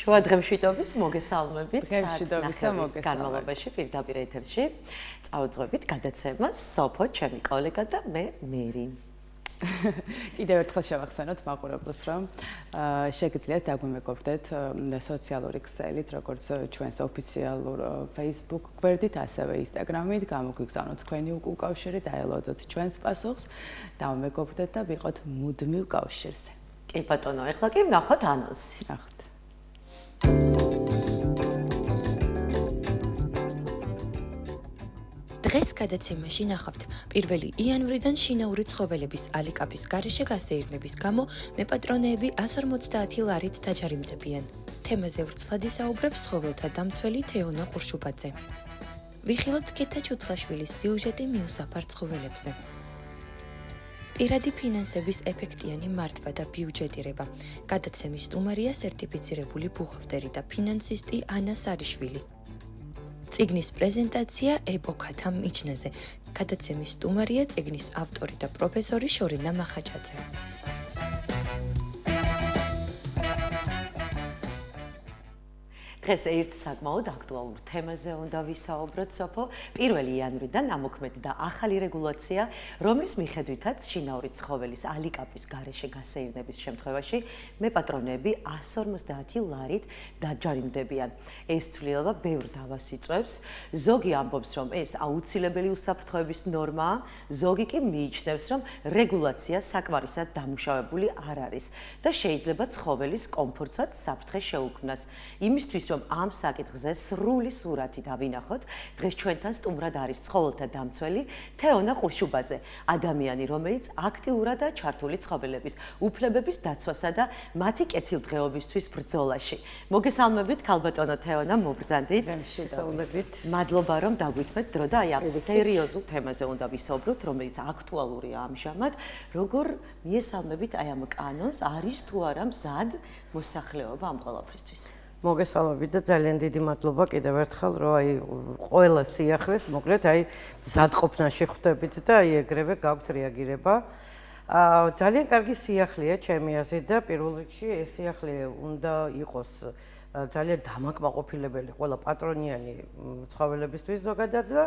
შუა დღემშვიდობის მოგესალმებით. დღემშვიდობის და მოგესალმებით. განმავლობაში პირდაპირ ეთერში წავუძღვებით გადაცემას სოფო, ჩემი კოლეგა და მე მერი. კიდევ ერთხელ შევახსენოთ მაყურებლებს, რომ შეგიძლიათ დაგვიმეგობრდეთ სოციალური ქსელით, როგორც ჩვენს ოფიციალურ Facebook გვერდით, ასევე Instagram-ით, გამოგვიგზავნოთ თქვენი უკავშირი, დაელოდოთ ჩვენს პასუხს, დავმეგობრდეთ და ვიყოთ მუდმივ კავშირზე. კი ბატონო, ეხლა კი ვნახოთ ანონსი. ნახოთ. დღეს გადაცემაში ნახავთ 1 იანვრიდან შინაური ცხოველების ალიკაპის გარეშე გასეირნების გამო მეპატრონეები 150 ლარით დაჯარიმდებიან. თემაზე ვრცლად ისაუბრებს ცხოველთა დამცველი თეონა ყურშუბაძე. ვიხილოთ გეთა ჩუთლაშვილის სიუჟეტი მიუსაფარ ცხოველებზე. პირადი ფინანსების ეფექტიანი მართვა და ბიუჯეტირება. გადაცემის სტუმარია სერტიფიცირებული ბუხალტერი და ფინანსისტი ანა სარიშვილი. წიგნის პრეზენტაცია ეპოქათა მიჩნეზე. გადაცემის სტუმარია წიგნის ავტორი და პროფესორი შორენა მახაჭაძე. დღეს ერთ საკმაოდ აქტუალურ თემაზე უნდა ვისაუბროთ სოფო. 1 იანვრიდან ამოქმედი და ახალი რეგულაცია, რომლის მიხედვითაც შინაური ცხოველის ალიკაპის გარეშე გასეირნების შემთხვევაში მეპატრონეები 150 ლარით დაჯარიმდებიან. ეს ცვლილება ბევრ დავას იწვევს. ზოგი ამბობს, რომ ეს აუცილებელი უსაფრთხოების ნორმაა, ზოგი კი მიიჩნევს, რომ რეგულაცია საკმარისად დამუშავებული არ არის და შეიძლება ცხოველის კომფორტსაც საფრთხე შეუქმნას. იმისთვის რომ ამ საკითხზე სრული სურათი დავინახოთ, დღეს ჩვენთან სტუმრად არის ცხოველთა დამცველი თეონა ყურშუბაძე, ადამიანი, რომელიც აქტიურადაა ჩართული ცხოველების უფლებების დაცვასა და მათი კეთილდღეობისთვის ბრძოლაში. მოგესალმებით, ქალბატონო თეონა, მობრძანდით. მოგესალმებით. მადლობა, რომ დაგვითმეთ დრო და აი ამ სერიოზულ თემაზე უნდა ვისაუბროთ, რომელიც აქტუალურია ამჟამად. როგორ მიესალმებით აი ამ კანონს, არის თუ არა მზად მოსახლეობა ამ ყველაფრისთვის? მოგესალმებით და ძალიან დიდი მადლობა კიდევ ერთხელ, რომ აი ყველა სიახლეს მოკლედ აი მზადყოფნაში ხვდებით და აი ეგრევე გაქვთ რეაგირება. ძალიან კარგი სიახლეა ჩემი აზრით და პირველ რიგში ეს სიახლე უნდა იყოს ძალიან დამაკმაყოფილებელი ყველა პატრონიანი ცხოველებისთვის ზოგადად და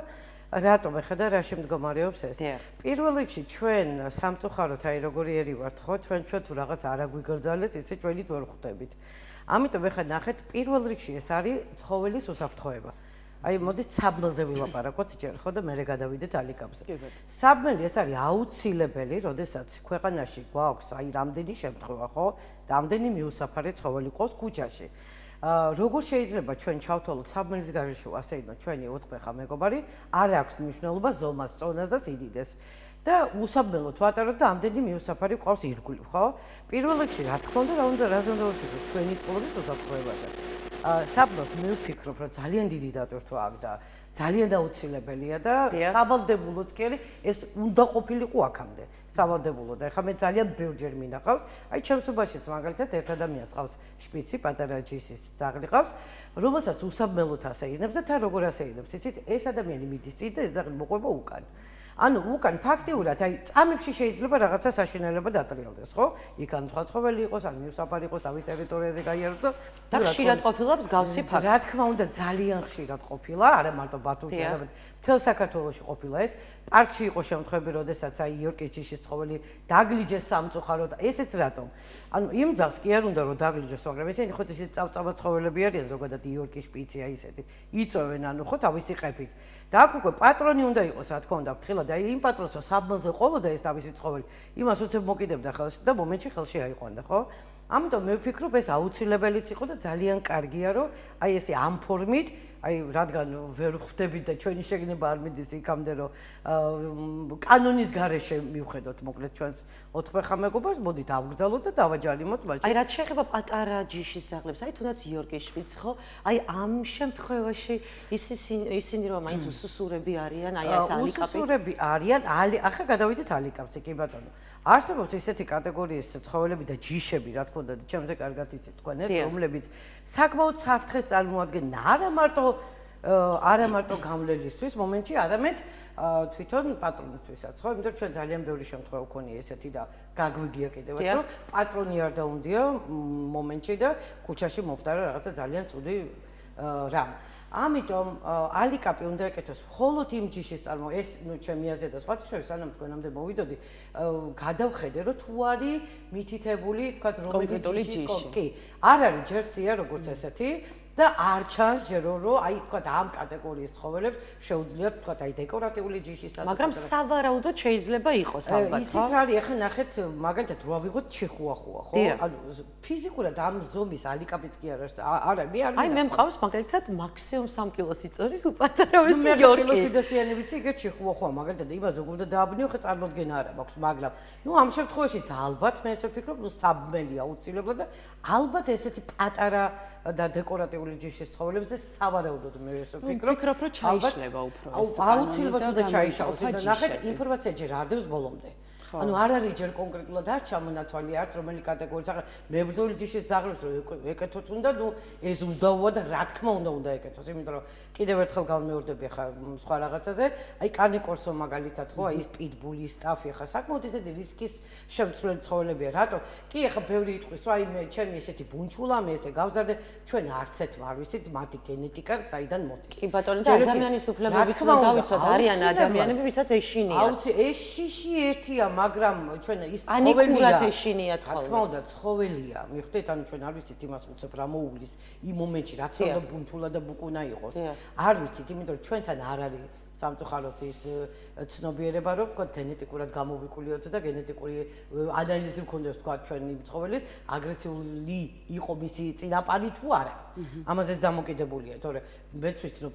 რატომ ეხლა რაში მდგომარეობს ეს? პირველ რიგში ჩვენ სამწუხაროდ აი როგორი ერი ვართ ხო, ჩვენ თუ რაღაც არ აგვიგრძალეს, ისე ჩვენით ვერ ხვდებით. ამიტომ ეხლა ნახეთ, პირველ რიგში ეს არის ცხოველის უსაფრთხოება. აი მოდით საბმელზე ვილაპარაკოთ ჯერ ხო და მერე გადავიდეთ ალიკაპზე. საბმელი ეს არის აუცილებელი, როდესაც ქვეყანაში გვაქვს აი რამდენი შემთხვევა ხო, რამდენი მიუსაფარი ცხოველი ყავს ქუჩაში. როგორ შეიძლება ჩვენ ჩავთვალოთ საბმელის გარეშე ასეირნოთ ჩვენი ოთხფეხა მეგობარი, არ აქვს მნიშვნელობა ზომას, წონას და სიდიდეს. და უსაბმელოდ ვატაროთ და ამდენი მიუსაფარი ყავს ირგვლივ, ხო? პირველ რიგში რა თქმა უნდა, რაზე უნდა ვფიქროთ ჩვენი ცხოვრების უსაფრთხოებაზე. საბმელს მე ვფიქრობ, რომ ძალიან დიდი დატვირთვა აქვს და ძალიან აუცილებელია და სავალდებულოც კი არის, ეს უნდა ყოფილიყო აქამდე. სავალდებულო და ეხლა მე ძალიან ბევრჯერ მინახავს, აი ჩემს უბაშიც მაგალითად ერთ ადამიანს ყავს შპიცი, პატარა ჯისის ძაღლი ყავს, რომელსაც უსაბმელოდ ასეირნებს და თან როგორ ასეირნებს, იცით, ეს ადამიანი მიდის წინ და ეს ძაღლი მოყვება უკან. ანუ უკან ფაქტიურად აი წამებში შეიძლება რაღაცა საშინელება დატრიალდეს, ხო? იქან სხვა ცხოველი იყოს, ან მიუსაფარი იყოს, თავის ტერიტორიაზე გაიაროს და ხშირად ყოფილა მსგავსი ფაქტი. რა თქმა უნდა, ძალიან ხშირად ყოფილა, არა მარტო ბათუმში, არამედ მთელ საქართველოში ყოფილა ეს. პარკში იყო შემთხვევები, როდესაც აი იორკის ჯიშის ცხოველი დაგლიჯეს სამწუხაროდ. ესეც რატომ? ანუ იმ ძაღლს კი არ უნდა რომ დაგლიჯოს, მაგრამ ესენი ხო ისეთი წავწავა ცხოველები არიან, ზოგადად იორკის შპიცი აი ესეთი. იწოვენ ანუ ხო თავისი ყეფით. და აქ უკვე პატრონი უნდა იყოს, რა თქმა უნდა, ფრთხილად. აი იმ პატრონს საბმელზე ყოლოდა ეს თავისი ცხოველი, იმას უცებ მოკიდებდა ხელში და მომენტში ხელში აიყვანდა, ხო? ამიტომ მე ვფიქრობ, ეს აუცილებელიც იყო და ძალიან კარგია, რომ აი ესე ამ ფორმით, აი რადგან ვერ ხვდებით და ჩვენი შეგნება არ მიდის იქამდე, რომ კანონის გარეშე მივხედოთ მოკლედ ჩვენს ოთხფეხა მეგობარს, მოდით ავგრძალოთ და დავაჯარიმოთ მაშინ. აი რაც შეეხება პატარა ჯიშის ძაღლებს, აი თუნდაც იორკის შპიცს ხო, აი ამ შემთხვევაში ისინი რომ მაინც უსუსურები არიან, აი ეს ალიკაპი. უსუსურები არიან, ახლა გადავიდეთ ალიკაპზე, კი ბატონო. არსებობს ესეთი კატეგორიის ცხოველები და ჯიშები, რა თქმა უნდა, ჩემზე კარგად იცით თქვენ ეს, რომლებიც საკმაოდ საფრთხეს წარმოადგენენ არა მარტო არა მარტო გამლელისთვის მომენტში, არამედ თვითონ პატრონისთვისაც, ხო? იმიტომ ჩვენ ძალიან ბევრი შემთხვევა ვქონია ესეთი და გაგვიგია კიდევაც, რომ პატრონი არ დაუნდია მომენტში და ქუჩაში მომხდარა რაღაცა ძალიან ცუდი რამ. ამიტომ ალიკაპი უნდა ეკეთოს მხოლოდ იმ ჯიშის წარმოება. ეს ჩემი აზრია და სხვათა შორის სანამ თქვენამდე მოვიდოდი, გადავხედე რომ თუ არის მითითებული, თქვათ რომელი ჯიშის კი. არ არის ჯერ სია როგორც ესეთი და არ ჩანს ჯერო რომ აი თქვათ ამ კატეგორიის ცხოველებს შეუძლიათ თქვათ აი დეკორატიული ჯიშის მაგრამ სავარაუდოდ შეიძლება იყოს ალბათ. იცით რა არის ახლა ნახეთ მაგალითად რო ავიღოთ ჩიხუახუა ხო? ანუ ფიზიკურად ამ ზომის ალიკაპიც კი არ არის. არა, მე არ აი მე მყავს მაგალითად მაქსიმუმ 3 კილოს იწონის უპატარავესი იორკი. მე კილოს ვიდასიანი ვიცი, ეგ ჩიხუახუა მაგალითად იმას როგორ უნდა დააბნიო, ხე წარმოდგენა არა მაქვს, მაგრამ ნუ ამ შემთხვევაშიც ალბათ მე ესე ვფიქრობ, ნუ საბმელი აუცილებლად და ალბათ ესეთი პატარა და დეკორატიული ჯიშის ცხოველებზე სავარაუდოდ მე ესე ვფიქრობ, რომ ჩაიშლება უფრო ეს. აუცილებლად უნდა ჩაიშალოს და ნახეთ ინფორმაცია ჯერ არ დევს ბოლომდე. ანუ არ არის ჯერ კონკრეტულად არ ჩამონათვალი არც რომელი კატეგორიის ახლა მებრძოლი ჯიშის ძაღლებს რომ ეკეთოთ უნდა, ნუ ეს უნდაოა და რა თქმა უნდა ეკეთოს, იმიტომ რომ კიდევ ერთხელ გავმეორდები ახლა სხვა რაღაცაზე, აი კანიკორსო მაგალითად ხო, აი ეს პიტბული სტაფი ახლა საკმაოდ ისეთი რისკის შემცვლელი ცხოველებია, რატო? კი ახლა ბევრი იტყვის, რომ აი მე ჩემი ესეთი ბუნჩულა, მე ესე გავზარდე, ჩვენ არც ერთ არ ვიცით მათი გენეტიკა საიდან მოდის. კი ბატონო, და ადამიანის უფლებებიც უნდა დავიცვათ, არიან ადამიანები, ვისაც ეშინიათ. აუცილებლად ეს შიში ერთია, მაგრამ ჩვენ ის ცხოველია. ეშინიათ ხოლმე. რა თქმა უნდა, ცხოველია. მიხვდეთ, ანუ ჩვენ არ ვიცით იმას უცებ რა მოუგლის იმ მომენტში, რაც უნდა ბუნჩულა და ბუკუნა იყოს. არ ვიცით, იმიტომ რომ ჩვენთან არ არის სამწუხაროდ ის ცნობიერება, რომ თქვა გენეტიკურად გამოვიკულიოთ და გენეტიკური ანალიზი ვქონდეს თქვა ჩვენი ცხოველის აგრესიული იყო მისი წინაპარი თუ არა. ამაზეც დამოკიდებულია, თორე მეც ვიცი რომ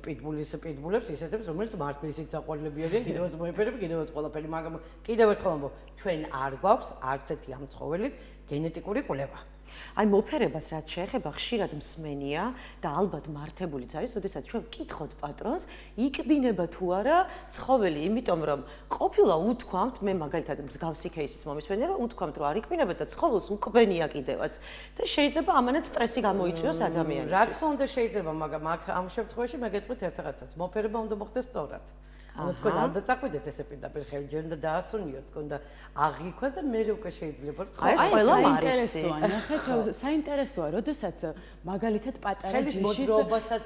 პიტბულებს ისეთებს, რომელიც მართლისით საყვარლები არიან, კიდევაც მოეფერები, კიდევაც ყველაფერი, მაგრამ კიდევ ერთხელ ვამბობ, ჩვენ არ გვაქვს არც ერთი ამ ცხოველის გენეტიკური კვლევა. აი მოფერებას რაც შეეხება ხშირად მსმენია და ალბათ მართებულიც არის, ოდესაც ჩვენ ვკითხოთ პატრონს, იკბინება თუ არა ცხოველი, იმიტომ რომ ყოფილა უთქვამთ, მე მაგალითად მსგავსი кейსიც მომისმენია, რომ უთქვამთ, რომ არ იკბინება და ცხოველს უკბენია კიდევაც და შეიძლება ამანაც სტრესი გამოიწვიოს ადამიანისთვის. რა თქმა უნდა შეიძლება, მაგრამ ამ შემთხვევაში მე გეტყვით ერთ რაღაცას, მოფერება უნდა მოხდეს სწორად. ანუ თქვენ არ დაწახვიდეთ ესე პირდაპირ ხელი ჯერ უნდა დაასუნიოთ, თქვენ და აღიქვას და მე უკვე შეიძლება. აი ეს ყველა საინტერესოა, ნახეთ, საინტერესოა, როდესაც მაგალითად პატარა ჯიშის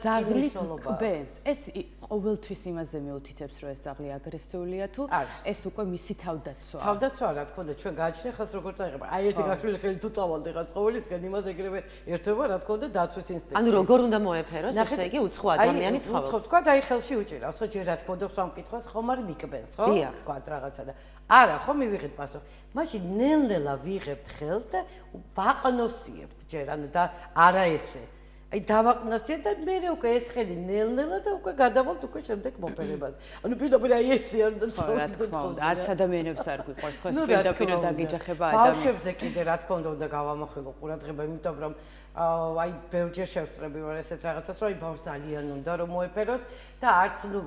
ძაღლი კბენს. ეს ყოველთვის იმაზე მეუთითებს, რომ ეს ძაღლი აგრესიულია თუ ეს უკვე მისი თავდაცვა. თავდაცვა რა თქმა უნდა, ჩვენ გააჩნია ხას როგორ წაიღება. აი ესე გაშლილი ხელი თუ წავალთ ეხა ცხოველისგან, იმას ეგრევე ერთვება რა თქმა უნდა დაცვის ინსტინქტი. ანუ როგორ უნდა მოეფეროს, ესე იგი უცხო ადამიანი ცხოველს. უცხო თქვა და აი ხელში უჭირავს, ხო ჯერ რა თქმა უნდა სამ კითხვას ხომ არ მიკბენს, ხო? თქვა რაღაცა და არა, ხო მივიღეთ პასუხი. მაშინ ნელ-ნელა ვიღებთ ხელს და ვაყნოსიებთ ჯერ, ანუ და არა ესე. აი დავაყნოსიეთ და მე უკვე ეს ხელი ნელ-ნელა და უკვე გადავალთ უკვე შემდეგ მოფერებას. ანუ პირდაპირ აი ესე არ უნდა თქო. არც ადამიანებს არ გვიყვარს ხო ეს პირდაპირ დაგეჯახება ადამიანს. ბავშვებზე კიდე რა თქმა უნდა გავამახვილო ყურადღება, იმიტომ რომ აი ბევრჯერ შევსწრები ვარ ესეთ რაღაცას, რომ აი ბავშვს ძალიან უნდა რომ მოეფეროს და არც ნუ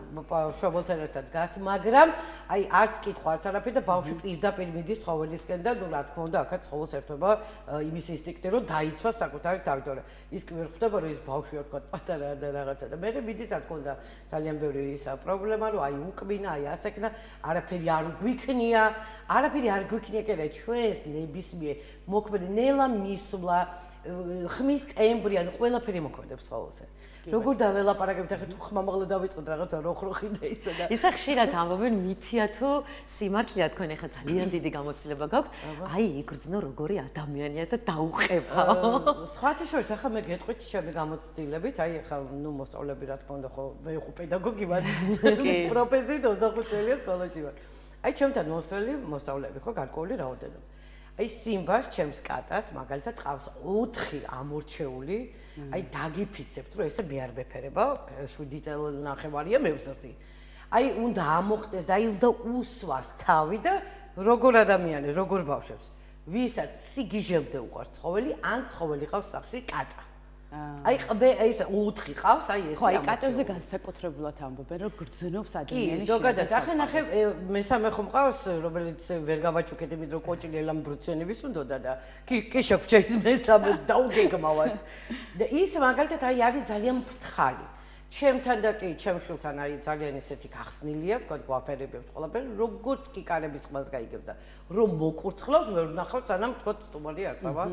შობელთან ერთად გას, მაგრამ აი არც კითხვა, არც არაფერი და ბავშვი პირდაპირ მიდის ცხოველისკენ და ნუ რა თქმა უნდა აქაც ცხოველს ერთვება იმის ინსტინქტი, რომ დაიცვას საკუთარი თავი, თორე ის კი ვერ ხვდება, რომ ის ბავშვია თქვა პატარა და რაღაცა და მე მიდის რა თქმა უნდა ძალიან ბევრი ისა პრობლემა, რომ აი უკბინა, აი ასეკნა, არაფერი არ გვიქნია, არაფერი არ გვიქნია კიდე ჩვენს ნებისმიერ მოქმედი ნელა მისვლა ხმის ტემბრი, ანუ ყველაფერი მოქმედებს ცხოველზე. როგორ დაველაპარაკებთ ახლა თუ ხმამაღლა დავიწყოთ რაღაცა როხროხი და ისა და ისა ხშირად ამბობენ მითია თუ სიმართლეა თქვენ ახლა ძალიან დიდი გამოცდილება გაქვთ, აი იგრძნო როგორი ადამიანია და დაუყებაო. სხვათა შორის ახლა მე გეტყვით ჩემი გამოცდილებით, აი ახლა ნუ მოსწავლები რა თქმა უნდა ხო მე ხო პედაგოგი ვარ, პროფესიით 25 წელია სკოლაში ვარ. აი ჩემთან მოსწავლეები ხო გარკვეული რაოდენობა. აი სიმბას ჩემს კატას მაგალითად ყავს 4 ამორჩეული, აი დაგიფიცებთ რომ ესე მე არ მეფერება, 7 წელნახევარია მე ვზრდი. აი უნდა ამოხდეს და აი უნდა უსვას თავი და როგორ ადამიანი, როგორ ბავშვებს, ვისაც სიგიჟემდე უყვარს ცხოველი, ან ცხოველი ყავს სახლში კატა. აი ეს 4 ყავს, აი ეს. ხო, აი კატებზე განსაკუთრებულად ამბობენ, რომ გრძნობს ადამიანის. კი, ზოგადად, ახლა ნახე, მესამე ხომ ყავს, რომელიც ვერ გავაჩუქეთ, იმიტომ რომ კოჭილი ელამბრუცენების უნდოდა და კი შეგჭე ის მესამე დაუგეგმავად. და ის მაგალითად აი არის ძალიან ფრთხალი. ჩემთან და კი ჩემ შვილთან აი ძალიან ისეთი გახსნილია, ვთქვათ, გვაფერებებს ყველაფერი, როგორც კი კარების ხმას გაიგებს და რომ მოკურცხლავს, მე ვნახავ, სანამ ვთქვათ, სტუმარი არ წავა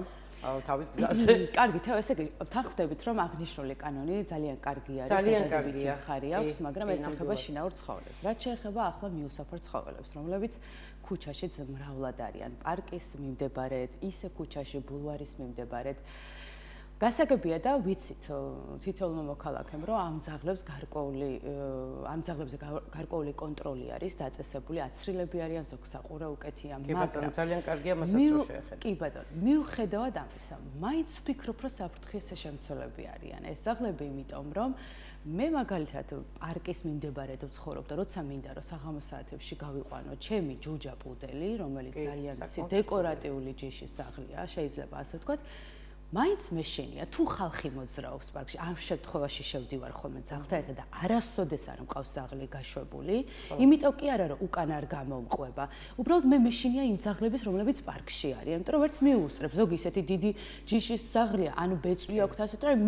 თავის გზაზე. კარგი, ესე იგი, თან ხვდებით, რომ აღნიშნული კანონი ძალიან კარგი არის, ძალიან კარგია. ხარი აქვს, მაგრამ ეს ეხება შინაურ ცხოველებს. რაც შეეხება ახლა მიუსაფრ ცხოველებს, რომლებიც ქუჩაშიც მრავლად არიან, პარკის მიმდებარედ, ისე ქუჩაში, ბულვარის მიმდებარედ. გასაგებია და ვიცით თითოეულმა მოქალაქემ, რომ ამ ძაღლებზე გარკვეული კონტროლი არის დაწესებული, აცრილები არიან, ზოგ საყურე უკეთია, მაგრამ ძალიან კარგია მასაც რო შეეხეთ. კი ბატონო, მიუხედავად ამისა, მაინც ვფიქრობ, რომ საფრთხის შემცველები არიან ეს ძაღლები, იმიტომ რომ მე მაგალითად პარკის მიმდებარედ ვცხოვრობ და როცა მინდა რომ საღამოს საათებში გავიყვანო ჩემი ჯუჯა პუდელი, რომელიც ძალიან დეკორატიული ჯიშის ძაღლია, შეიძლება ასე ვთქვათ, მაინც მეშენია თუ ხალხი მოძრაობს პარკში, ამ შემთხვევაში შევდივარ ხოლმე ძაღლთან ერთად და არასოდეს არ მყავს ძაღლი გაშვებული, იმიტომ კი არა რომ უკან არ გამომყვება. უბრალოდ მე მეშენია იმ ძაღლების, რომლებიც პარკში არიან, იმიტომ რომ ვერც მიუსწრებს, ზოგი ისეთი დიდი ჯიშის ძაღლია, ანუ ბეწვი აქვს ასეთ, რომ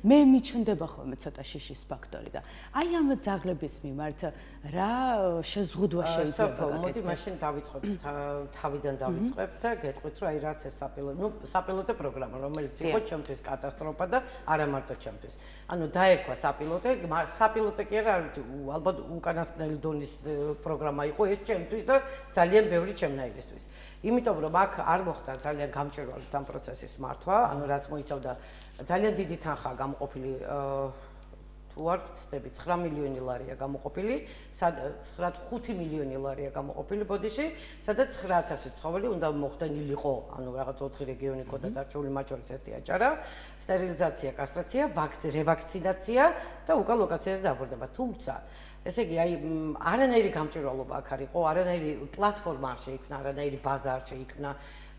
მე მიჩნდება ხოლმე ცოტა შიშის ფაქტორი და აი ამ ძაღლების მიმართ რა შეზღუდვა შეიძლება გაკეთდეს? მოდი მაშინ დავიწყებ, თავიდან დავიწყებ და გეტყვით, რომ აი რაც ეს საპილოტო პროგრამა, რომელიც იყო ჩემთვის კატასტროფა და არა მარტო ჩემთვის. ანუ დაერქვა საპილოტო კი არა, ალბათ უკანასკნელი დონის პროგრამა იყო ეს ჩემთვის და ძალიან ბევრი ჩემნაირისთვის. იმიტომ რომ აქ არ მოხდა ძალიან გამჭვირვალე ამ პროცესის მართვა, ანუ რაც მოიცავდა ძალიან დიდი თანხაა გამოყოფილი თუ არ ვცდები 9 მილიონი ლარია გამოყოფილი, 5 მილიონი ლარია გამოყოფილი ბოდიში, სადაც 9000 ცხოველი უნდა მოხდენილიყო, ანუ რაღაც 4 რეგიონი ყო და დარჩეული მათ შორის ერთი აჭარა, სტერილიზაცია, კასტრაცია, რევაქცინაცია და უკან ლოკაციაზე დაბრუნება. თუმცა ესე იგი, აი არანაირი გამჭვირვალობა აქ არ იყო, არანაირი პლატფორმა არ შეიქმნა, არანაირი ბაზა არ შეიქმნა.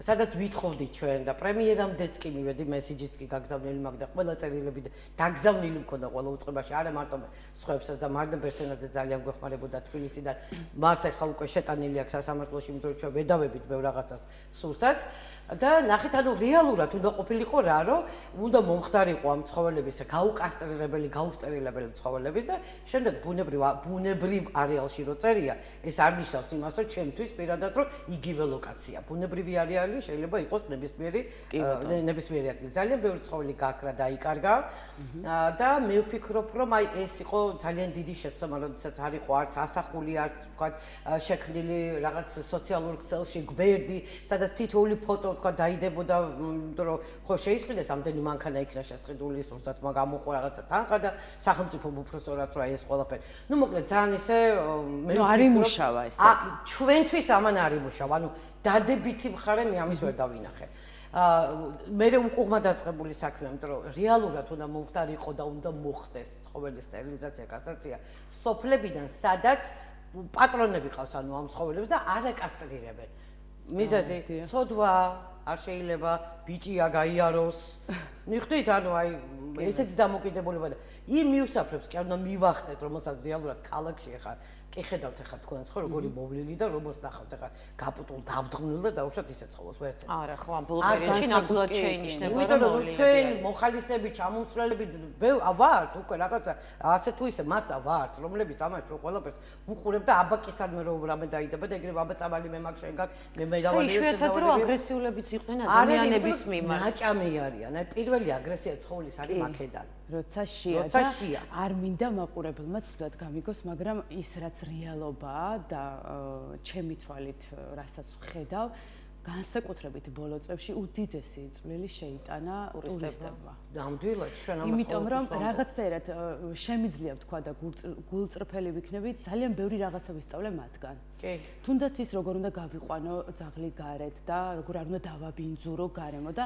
სადაც ვითხოვდით ჩვენ და პრემიერამდეც კი მივედი მესიჯიც კი გაგზავნილი მაქვს და ყველა წერილები დაგზავნილი მქონდა ყველა უწყებაში არა მარტო სხვებსაც და მარდან ბერსენაძე ძალიან გვეხმარებოდა თბილისიდან მას ახლა უკვე შეტანილი აქვს სასამართლოში იმიტომ რომ ჩვენ ვედავებით ბევრ რაღაცას სურსაც და ნახეთ ანუ რეალურად უნდა ყოფილიყო რა რომ უნდა მომხდარიყო ამ ცხოველების გაუკასტრირებელი გაუსტერილებელი ცხოველების და შემდეგ ბუნებრივ არეალში რო წერია ეს არ ნიშნავს იმას რომ ჩემთვის პირადად რომ იგივე ლოკაცია ბუნებრივი არეალი შეიძლება იყოს ნებისმიერი ადგილი. ძალიან ბევრი ცხოველი გააქრა და იკარგა და მე ვფიქრობ, რომ აი ეს იყო ძალიან დიდი შეცდომა, როდესაც არ იყო არც ასახული, არც ვთქვათ, შექმნილი რაღაც სოციალურ ქსელში გვერდი, სადაც თითოეული ფოტო ვთქვათ დაიდებოდა, იმიტომ რომ ხო შეისყიდეს ამდენი მანქანა იქნა შესყიდული, სურსათმა გამოყო რაღაცა თანხა და სახელმწიფო უფროსურად რა ეს ყველაფერი. ნუ მოკლედ ძალიან ისე მე არ იმუშავა ეს. ჩვენთვის ამან არ იმუშავა. ანუ დადებითი მხარე მე ამის ვერ დავინახე. მე უკუღმა დაწყებული საქმეა, იმიტომ რომ რეალურად უნდა მომხდარიყო და უნდა მოხდეს ცხოველის სტერილიზაცია, კასტრაცია სოფლებიდან, სადაც პატრონები ყავს ანუ ამ ცხოველებს და არ აკასტრირებენ. მიზეზი ცოდვა არ შეიძლება ბიჭია გაიაროს. მიხვდით ანუ აი ესეთი დამოკიდებულება და იმ მიუსაფრებს კი არ უნდა მივახტეთ, რომელსაც რეალურად ქალაქში ახლა კი ხედავთ ახლა თქვენს ხო როგორი მოვლილი და რომელს ნახავთ ახლა გაპუტულ დაბდღნილ და დაუშვათ ისე ცხოველს ვერცეთ. არა ხო ამ ბოლო პერიოდში ნამდვილად შეინიშნება იმიტომ რომ ჩვენ მოხალისები ჩამომცვლელები ვართ უკვე რაღაცა ასე თუ ისე მასა ვართ რომლებიც ამას ჩვენ ყველაფერს ვუყურებ და აბაკისადმე რომ რამე დაიდება და ეგრევე აბაწამალი მე მაგ შენ გაქვს მე მერავალი იშვიათად რომ აგრესიულებიც იყვნენ ადამიანების მიმართ ნაჭამი არიან აი პირველი აგრესია ცხოველის არის მაქედან როცა შია არ მინდა მაყურებელმა ცუდად გამიგოს მაგრამ ის რაც რეალობაა და ჩემი თვალით რასაც ვხედავ განსაკუთრებით ბოლო წლებში უდიდესი წვლილი შეიტანა ტურისტებმა. ნამდვილად ჩვენ ამას იმიტომ რომ რაღაცნაირად შემიძლია ვთქვა და გულწრფელი ვიქნები, ძალიან ბევრი რაღაცა ვისწავლე მათგან. კი. თუნდაც ის როგორ უნდა გავიყვანო ძაღლი გარეთ და როგორ არ უნდა დავაბინძურო გარემო და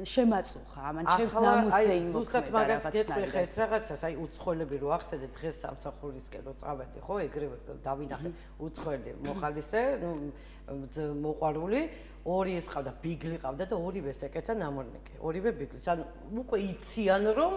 შემაწუხა ამან ჩემს ნამუსზე იმოქმედა. ზუსტად მაგას გეტყვი ხეთ რაღაცას, აი უცხოელები რო ახსენეთ დღეს სამსახურისკენ რო წავედი, ხო, ეგრევე დავინახე უცხოელი მოხალისე, მოყვარული ორი ეს ყავდა, ბიგლი ყავდა და ორივეს ეკეთა ნამორნიკე. ორივე ბიგლის. ანუ უკვე იციან რომ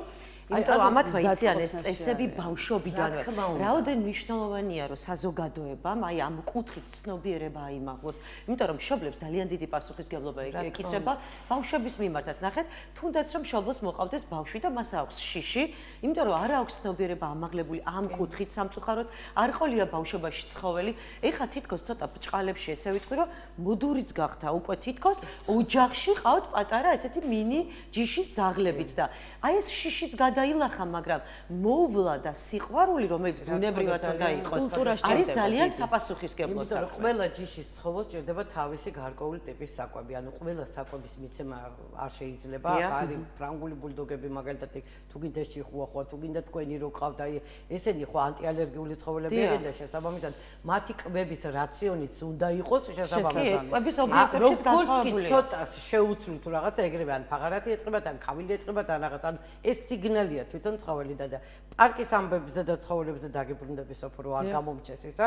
იმიტომ რომ ამათმა იციან ეს წესები ბავშვობიდანვე. რაოდენ მნიშვნელოვანია რომ საზოგადოებამ აი ამ კუთხით ცნობიერება აიმაღლოს. იმიტომ რომ მშობლებს ძალიან დიდი პასუხისმგებლობა ეკისრება ბავშვების მიმართაც. ნახეთ, თუნდაც რომ მშობლს მოყავდეს ბავშვი და მას აქვს შიში, იმიტომ რომ არ აქვს ცნობიერება ამაღლებული ამ კუთხით სამწუხაროდ, არ ყოლია ბავშვობაში ცხოველი. ეხლა თითქოს ცოტა ბრჭყალებში ესე ვიტყვი რომ მოდურიც გახდა უკვე თითქოს ოჯახში ყავთ პატარა ესეთი მინი ჯიშის ძაღლებიც და აი ეს შიშიც გადაილახა, მაგრამ მოუვლა და სიყვარული, რომელიც ბუნებრივად უნდა იყოს, არის ძალიან საპასუხისმგებლო საქმე. იმიტომ რომ ყველა ჯიშის ცხოველს ჭირდება თავისი გარკვეული ტიპის საკვები, ანუ ყველა საკვების მიცემა არ შეიძლება, არის ფრანგული ბულდოგები მაგალითად, თუ გინდა შიხუახუა, თუ გინდა თქვენი რო ყავთ, აი ესენი ხო ანტიალერგიული ცხოველები არიან და შესაბამისად მათი კვების რაციონიც უნდა იყოს შესაბამისად. კვების ობიექტებშიც განსხვავებულია. ცოტას შეუცვლით თუ რაღაცა ეგრევე ან ფაღარათი ეწყებათ, ან კავილი ეწყებათ, ან რაღაც, ან ეს სიგნალია თვითონ ცხოველიდან და პარკის ამბებზე და ცხოველებზე დაგიბრუნდები სოფო რომ არ გამომჩეს ისა.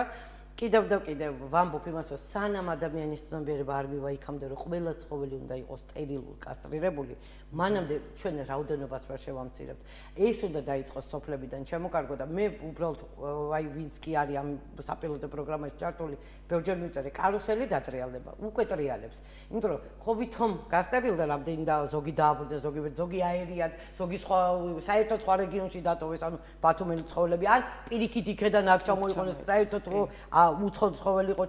კიდევ და კიდევ ვამბობ იმას, რომ სანამ ადამიანის ცნობიერება არ მივა იქამდე, რომ ყველა ცხოველი უნდა იყოს სტერილური, კასტრირებული, მანამდე ჩვენ რაოდენობას ვერ შევამცირებთ. ეს უნდა დაიწყოს სოფლებიდან შემოკარგო და მე უბრალოდ აი ვინც კი არის ამ საპილოტო პროგრამაში ჩართული, ბევრჯერ მივწერე კარუსელი დატრიალდება, უკვე ტრიალებს. იმიტომ რომ ხო ვითომ გასტერილდა რამდენი და ზოგი დააბრუნდა, ზოგი აერიან, ზოგი სხვა საერთოდ სხვა რეგიონში დატოვეს, ანუ ბათუმელი ცხოველები, ან პირიქით იქედან აქ ჩამოიყენეს საერთოდ რომ უცხო ცხოველი იყო,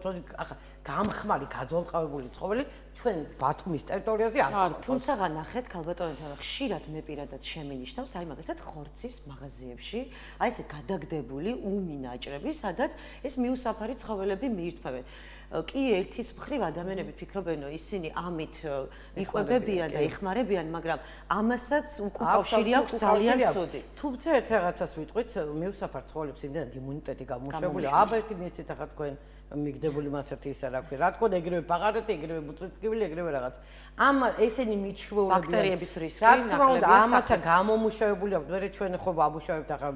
გამხმარი გაძოლყავებული ცხოველი ჩვენ ბათუმის ტერიტორიაზე არ გვაქვს. თუმცა ნახეთ, ქალბატონებთან ხშირად მე პირადად შემინიშნავს აი მაგალითად ხორცის მაღაზიებში, აი ესე გადაგდებული უმინაჭრები, სადაც ეს მიუსაფარი ცხოველები მიირთმევენ. კი ერთის მხრივ ადამიანები ფიქრობენ, რომ ისინი ამით იკვებებიან და იხმარებიან, მაგრამ ამასაც უკავშირი აქვს ძალიან ცუდი. თუმცა ერთ რაღაცას ვიტყვით, მიუსაფარ ცხოველებს იმდენად იმუნიტეტი გამოშვებული, აბა ერთი მიეცით ახლა თქვენ მიგდებული მასეთი ისა რა ქვია. რა თქმა უნდა, ეგრევე ბაღარეთი, ეგრევე მუწვიტკივილი, ეგრევე რაღაც. ამ ესენი მიჩვეულებიან ბაქტერიების რისკი, რა თქმა უნდა, ამათა გამომუშავებული აქვს. მე ჩვენ ხო ვამუშავებთ ახლა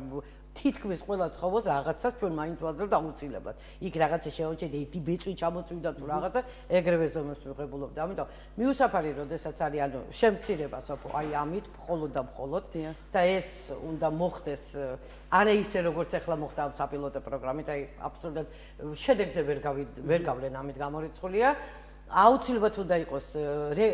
თითქმის ყველა ცხოველს რაღაცას ჩვენ მაინც ვაძლევთ აუცილებლად. იქ რაღაცა შევაჩერდე, ერთი ბეწვი ჩამოწვიდა თუ რაღაცა, ეგრევე ზომებს ვიღებულობთ. ამიტომ მიუსაფარი როდესაც არის, ანუ შემცირება სოფო, აი ამით მხოლოდ და მხოლოდ და ეს უნდა მოხდეს არა ისე როგორც ახლა მოხდა ამ საპილოტო პროგრამით, აი აბსოლუტურად შედეგზე ვერ გავლენ ამით გამორიცხულია. აუცილებლად უნდა იყოს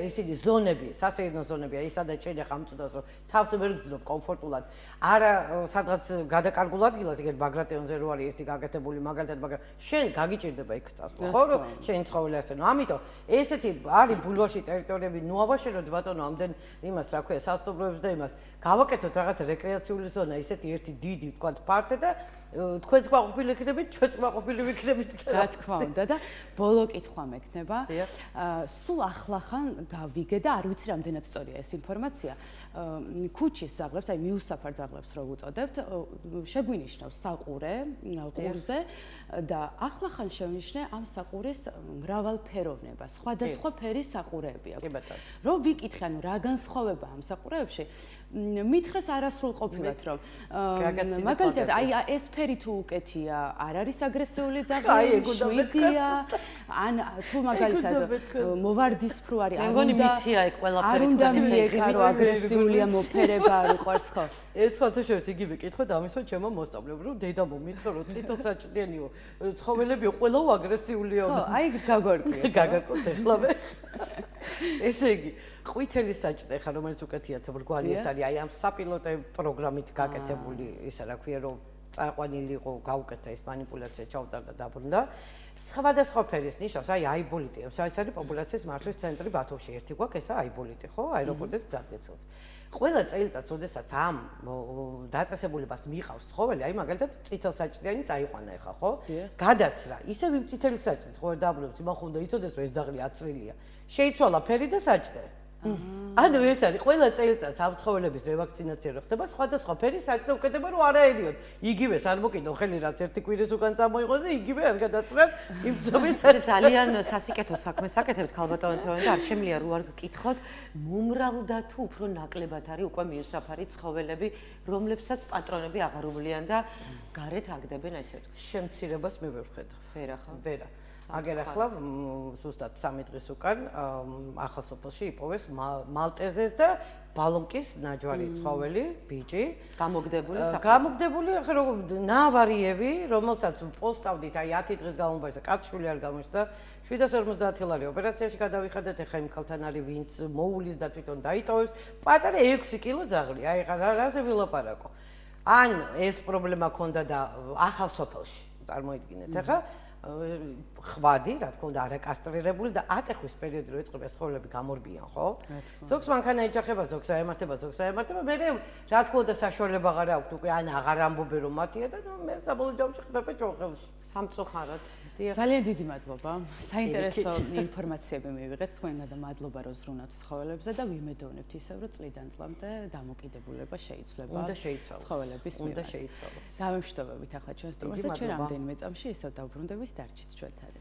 ისინი ზონები, სასეირნო ზონები, აი სადაც შენ ახლა ამწუდას რომ თავს ვერ გძნობ კომფორტულად, არა სადღაც გადაკარგულ ადგილას, ეგრეთ ბაგრატიონზე რო არის ერთი გაკეთებული მაგალითად, მაგრამ შენ გაგიჭირდება იქ წასვლა, ხო რომ შენ ცხოველი ასე ნო, ამიტომ ესეთი არის ბულვარში ტერიტორიები, ნუ ავაშენოთ ბატონო ამდენ იმას რა ქვია, სასტუმროებს და იმას, გავაკეთოთ რაღაც რეკრეაციული ზონა, ისეთი ერთი დიდი ვთქვათ პარტე და თქვენს გაყოფილი იქნებით, ჩვენც გაყოფილი ვიქნებით. რა თქმა უნდა და ბოლო კითხვა მექნება. სულ ახლახან გავიგე და არ ვიცი რამდენად სწორია ეს ინფორმაცია. ქუჩის ძაღლებს, აი მიუსაფარ ძაღლებს რო უწოდებთ, შეგვინიშნავს საყურე ყურზე და ახლახან შევნიშნე ამ საყურის მრავალფეროვნება, სხვადასხვა ფერის საყურეები აქვს. რო ვიკითხე, ანუ რა განსხვავება ამ საყურეებში, მითხრეს არასრულ ყოფილად რომ მაგალითად აი ეს ფერი თუ უკეთია, არ არის აგრესიული ძაღლი, შვიდია, ან თუ მაგალითად მოვარდისფრო არის, არ უნდა მიეკარო აგრესიულია მოფერება არ უყვარს ხო? ეს ხალხო შევს იგივე კითხვა დამისვა ჩემო მოსწავლემ, რომ დედა მომითხრა რომ წითელსაჭდენიო ცხოველებიო ყველა აგრესიულია. ხო, აი გაგარკვევთ ახლა მე. ესე იგი ყვითელი საჭდე ხა რომელიც უკეთია თბრგვალი ეს არის აი ამ საპილოტო პროგრამით გაკეთებული ისა რა ქვია რომ წაყვანილი იყო გაუკეთა ეს манипуляция ჩაუტარდა დაბრუნდა სხვადასხვა ფერის ნიშნავს აი აიბოლიტი ეს არის პოპულაციის მართვის ცენტრი ბათუმში ერთი გვაქვს ესა აიბოლიტი ხო აეროპორტის გზატკეცილს ყველა წელიწადს ოდესაც ამ დაწესებულებას მიიღავს ცხოველი აი მაგალითად წითელსაჭდიანი წაიყვანა ეხა ხო გადაცრა ისე ვიმ წითელი საჭდით ხო დაბრუნებს იმან ხო უნდა იცოდეს რომ ეს ძაღლი აცრილია შეიცვალა ფერი და საჭდე ანუ ეს არის ყველა წელიწადს ამ ცხოველების რევაქცინაცია რო ხდება სხვადასხვა ფერის საჭდე უკეთება რომ არაერიოთ იგივეს არ მოკიდო ხელი რაც ერთი კვირის უკან წამოიღოს და იგივე არ გადაცრან იმ ძობის ძალიან სასიკეთო საქმეს აკეთებთ ქალბატონეთოვანი და არ შემიძლია რო არ გკითხოთ მომრავლდა თუ უფრო ნაკლებად არის უკვე მიუსაფარი ცხოველები რომლებსაც პატრონები აღარ უვლიან და გარეთ აგდებენ ესე შემცირებას მე ვერ ვხედავ ვერა ხო ვერა აგერ ახლა ზუსტად 3 დღის უკან ახალ სოფელში იპოვეს მალტეზეს და ბალონკის ნაჯვარი ცხოველი, ბიჭი, გამოგდებული, ახლა როგორ ნავარიევი, რომელსაც პოსტავდით, აი 10 დღის განმავლობაში კაცშვილი არ გამოჩნდა, 750 ლარი ოპერაციაში გადავიხადეთ, ახლა იმ ქალთან არის ვინც მოულის და თვითონ დაიტოვებს, პატარა 6 კილო ძაღლი, აი ხა რაზე ვილაპარაკო. ან ეს პრობლემა ქონდა და ახალ სოფელში, წარმოიდგინეთ, ახლა ხვადი, რა თქმა უნდა, არაკასტრირებული და ატეხვის პერიოდი რო ეწყება ცხოველები გამორბიან, ხო? ზოგს მანქანა ეჯახება, ზოგს აემართება, მე რა თქმა უნდა საშუალება აღარ აქვს უკვე ან აღარ ამბობენ რომ მათია და მე საბოლოო ჯამში ხდება ჯოხელში. სამწუხაროდ. ძალიან დიდი მადლობა. საინტერესო ინფორმაციები მივიღეთ თქვენგან და მადლობა რომ ზრუნავთ ცხოველებზე და ვიმედოვნებთ ისევ რომ წლიდან წლამდე დამოკიდებულება შეიცვლება. უნდა შეიცვალოს. ცხოველების მიერ. უნდა შეიცვალოს. დავემშვიდობებით ახლა ჩვენს სტუმარს და ჩვენ რამდენიმე წამში ისევ დავბრუნდებით დარჩით ჩვენთან ერთად.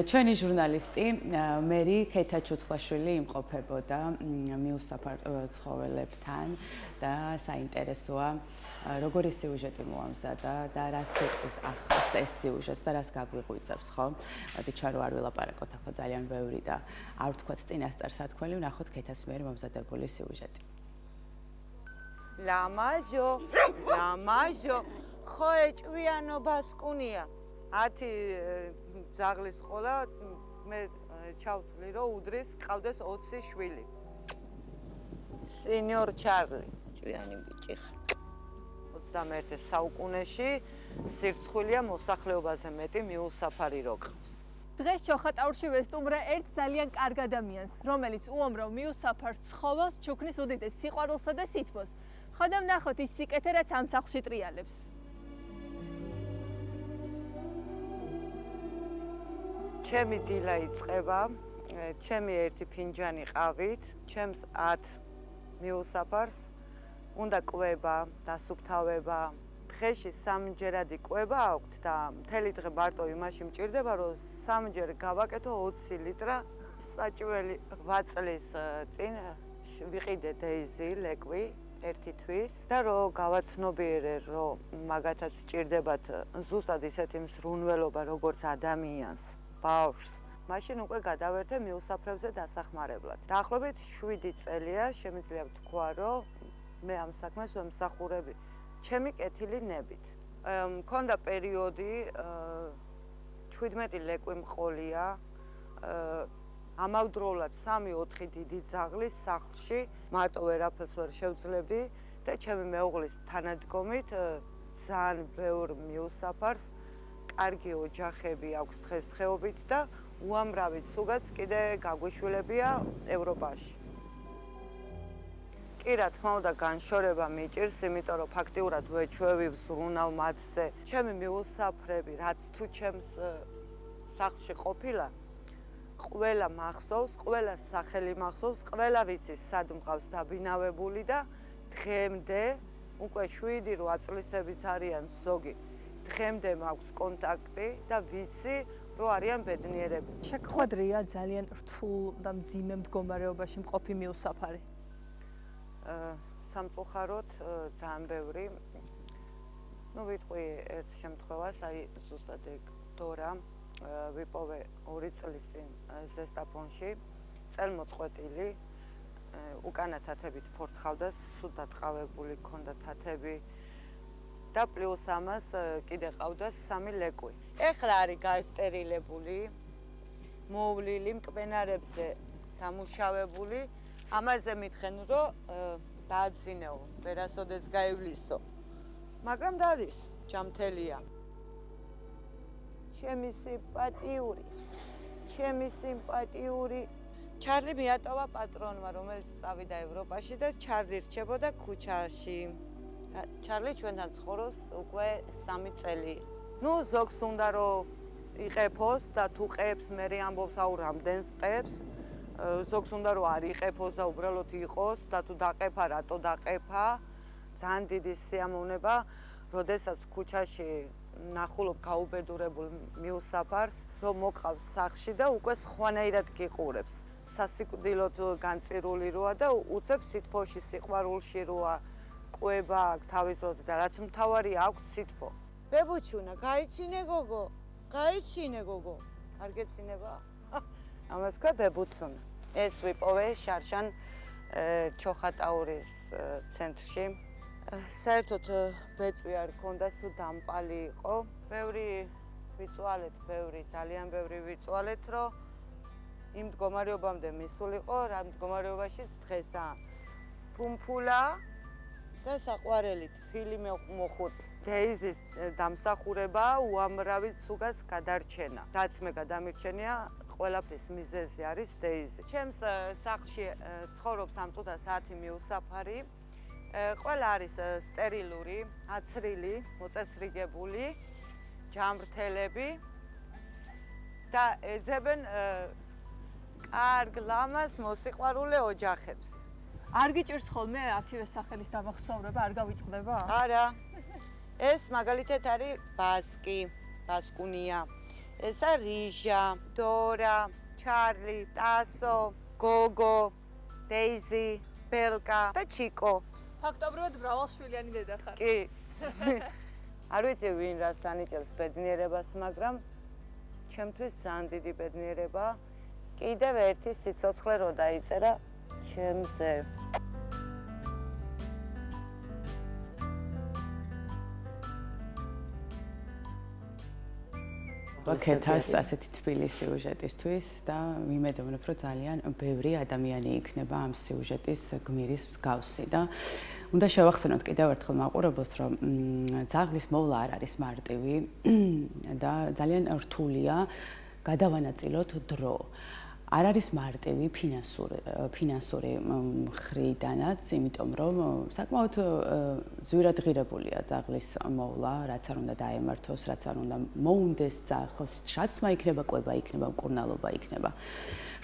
ჩვენი ჟურნალისტი მერი ქეთაჩუთლაშვილი იმყოფებოდა მიუსაფარ ცხოველებთან და საინტერესოა როგორი სიუჟეტი მოამზადა და რას გვეტყვის ახალს ეს სიუჟეტს და რას გაგვიღვიძებს, ხო? მოდი ჩვენ რო არ ვილაპარაკოთ ახლა ძალიან ბევრი და არ ვთქვათ წინასწარ სათქმელი, ვნახოთ ქეთას მიერ მომზადებული სიუჟეტი. ლამაჟო, ხო ეჭვიანო ბასკუნია. 10 ძაღლის ყოლა მე ჩავთვლი რომ უდრის ყავდეს 20 შვილი. სენიორ ჩარლი, ჭვიანი ბიჭი ხარ. 21 საუკუნეში სირცხვილია მოსახლეობაზე მეტი მიუსაფარი რო ყავს. დღეს ჩოხატაურში ვესტუმრე ერთ ძალიან კარგ ადამიანს, რომელიც უამრავ მიუსაფარ ცხოველს ჩუქნის უდიდეს სიყვარულსა და სითბოს. ხოდამ ნახოთ ის სიკეთე, რაც ამ სახლში ტრიალებს. ჩემი დილა იწყება, ჩემი ერთი ფინჯანი ყავით, ჩემს 10 მიუსაფარს უნდა კვება, დასუფთავება. დღეში 3ჯერადი კვება აქვთ და მთელი დღე მარტო იმაში მჭირდება, რომ 3ჯერ გავაკეთო 20 ლიტრა საჭველი. 8 წლის წინ ვიყიდე დეიზი ლეკვი 1 თვის და რომ გავაცნობიერე, რომ მაგათაც სჭირდებათ ზუსტად ისეთი მსრუნველობა, როგორც ადამიანს. ბავშვს. მაშინ უკვე გადავერთე მიუსაფრებზე დასახმარებლად. დაახლოებით 7 წელია შემიძლია ვთქვა, რომ მე ამ საქმეს ვემსახურები ჩემი კეთილი ნებით. მქონდა პერიოდი 17 ლეკვი მყოლია. ამავდროულად 3-4 დიდი ძაღლის სახლში მარტო ვერაფერს ვერ შევძლებდი და ჩემი მეუღლის თანადგომით ძალიან ბევრ მიუსაფარს კარგი ოჯახები აქვს დღესდღეობით და უამრავი ცუგაც კიდე გაგვიშვილებია ევროპაში. კი რა თქმა უნდა განშორება მიჭირს, იმიტომ რომ ფაქტიურად ვეჩვევი ვზრუნავ მათზე. ჩემი მიუსაფრები, რაც თუ ჩემს სახლში ყოფილა, ყველა მახსოვს, ყველა სახელი მახსოვს, ყველა ვიცის სად მყავს დაბინავებული და დღემდე უკვე 7-8 წლისებიც არიან ზოგი. დღემდე მაქვს კონტაქტი და ვიცი, რომ არიან ბედნიერები. შეგხვედრია ძალიან რთულ და მძიმე მდგომარეობაში მყოფი მიუსაფარი. სამწუხაროდ ძალიან ბევრი. ნუ ვიტყვი ერთ შემთხვევას, აი ზუსტად ეგ დორა ვიპოვე 2 წლის წინ ზესტაფონში, წელმოწყვეტილი, უკანა თათებით ფორთხავდა, სულ დატყავებული ქონდა თათები. და პლუს ამას კიდე ყავდა 3 ლეკვი. ეხლა არის გაესტერილებული, მოვლილი მკბენარებზე დამუშავებული. ამაზე მითხენ, რომ დააძინეო, ვერასოდეს გაივლისო. მაგრამ დადის, ჯამთელია. ჩემი სიმპათიური ჩარლი მიატოვა პატრონმა, რომელიც წავიდა ევროპაში და ჩარლი რჩებოდა ქუჩაში. ჩარლი ჩვენთან ცხოვრობს უკვე 3 წელი. ნუ ზოგს უნდა რომ იყეფოს და თუ ყებს მე ამბობს აუ რამდენს ყებს. ზოგს უნდა რომ არ იყეფოს და უბრალოდ იყოს და თუ დაყეფა რატო დაყეფა. ძალიან დიდი სიამოვნება, როდესაც ქუჩაში ნახულობ გაუბედურებულ მიუსაფარს, რომ მოყავს სახლში და უკვე სხვანაირად გიყურებს. სასიკვდილოდ განწირული როა და უწევს სითფოში, სიყვარულში როა, ყვება აქვს თავის დროზე და რაც მთავარი აქვს სითფო. ბებუჩუნა, გაიჩინე გოგო, გაიჩინე გოგო. არ გეცინება? ამას ქვია ბებუცუნა. ეს ვიპოვე შარშან ჩოხატაურის ცენტრში. საერთოდ ბეწვი არ ქონდა, სულ დამპალი იყო. ბევრი ვიწვალეთ, ძალიან ბევრი ვიწვალეთ, რომ იმ მდგომარეობამდე მისულიყო, რა მდგომარეობაშიც დღესაა. ფუმფულა და საყვარელი თბილი მოხუც. დეიზის დამსახურება უამრავი ცუგას გადარჩენა. დაცმე გადამირჩენია, ყველაფრის მიზეზი არის დეიზი. ჩემს სახლში ცხოვრობს ამ წუთა საათი მიუსაფარი. ყველა არის სტერილური, აცრილი, მოწესრიგებული, ჯამრთელები და ეძებენ კარგ ლამაზ მოსიყვარულე ოჯახებს. არ გიჭირს ხოლმე 10-ვე სახელის დამახსოვრება, არ გავიწყდება? არა. ეს მაგალითად არის ბასკი, ბასკუნია. ესა რიჟა, დორა, ჩარლი, ტასო, გოგო, დეიზი, ბელკა და ჩიკო. ფაქტობრივად მრავალშვილიანი დედა ხარ. კი. არ ვიცი ვინ რას ანიჭებს ბედნიერებას, მაგრამ ჩემთვის ძალიან დიდი ბედნიერება. კიდევ ერთი სიცოცხლე რო დაიწერა ჩემზე. ვაკეთას ასეთი თბილი სიუჟეტისთვის და ვიმედოვნებ, რომ ძალიან ბევრი ადამიანი იქნება ამ სიუჟეტის გმირის მსგავსი და უნდა შევახსენოთ კიდევ ერთხელ მაყურებელს, რომ ძაღლის მოვლა არ არის მარტივი და ძალიან რთულია გადავანაწილოთ დრო. არ არის მარტივი ფინანსური მხრიდანაც, იმიტომ რომ საკმაოდ ზვირადღირებულია ძაღლის მოვლა, რაც არ უნდა დაემართოს, რაც არ უნდა მოუნდეს ძაღლს, შაცმა იქნება, კვება იქნება, მკურნალობა იქნება.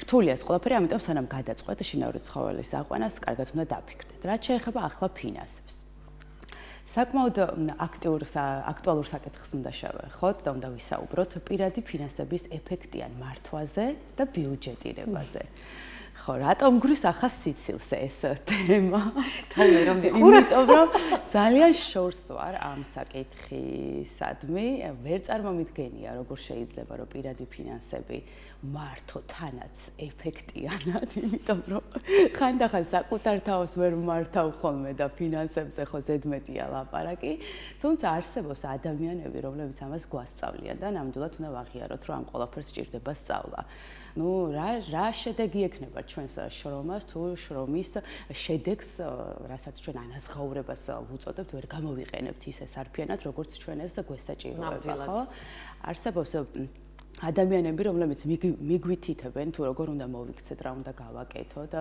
რთულია ეს ყველაფერი, ამიტომ სანამ გადაწყვეტ შინაური ცხოველის აყვანას, კარგად უნდა დაფიქრდეთ. რაც შეეხება ახლა ფინანსებს. საკმაოდ აქტუალურ საკითხს უნდა შევეხოთ და უნდა ვისაუბროთ პირადი ფინანსების ეფექტიან მართვაზე და ბიუჯეტირებაზე. ხო, რატომ გვრის ახას სიცილს ეს თემა? თავი რომ მიყურებთ, რომ ძალიან შორს ვარ ამ საკითხისადმი, ვერ წარმომიდგენია როგორ შეიძლება რომ პირადი ფინანსები მართო თანაც ეფექტიანად, იმიტომ რომ ხანდახან საკუთარ თავს ვერ მართავ ხოლმე და ფინანსებზე ხო ზედმეტია ლაპარაკი, თუმცა არსებობს ადამიანები, რომლებიც ამას გვასწავლიან და ნამდვილად უნდა ვაღიაროთ, რომ ამ ყველაფერს სჭირდება სწავლა. რა შედეგი ექნება ჩვენს შრომას თუ შრომის შედეგს, რასაც ჩვენ ანაზღაურებას ვუწოდებთ, ვერ გამოვიყენებთ ისე სარფიანად, როგორც ჩვენ ეს გვესაჭიროება, ხო? არსებობს ადამიანები, რომლებიც მიგვითითებენ თუ როგორ უნდა მოვიქცეთ, რა უნდა გავაკეთოთ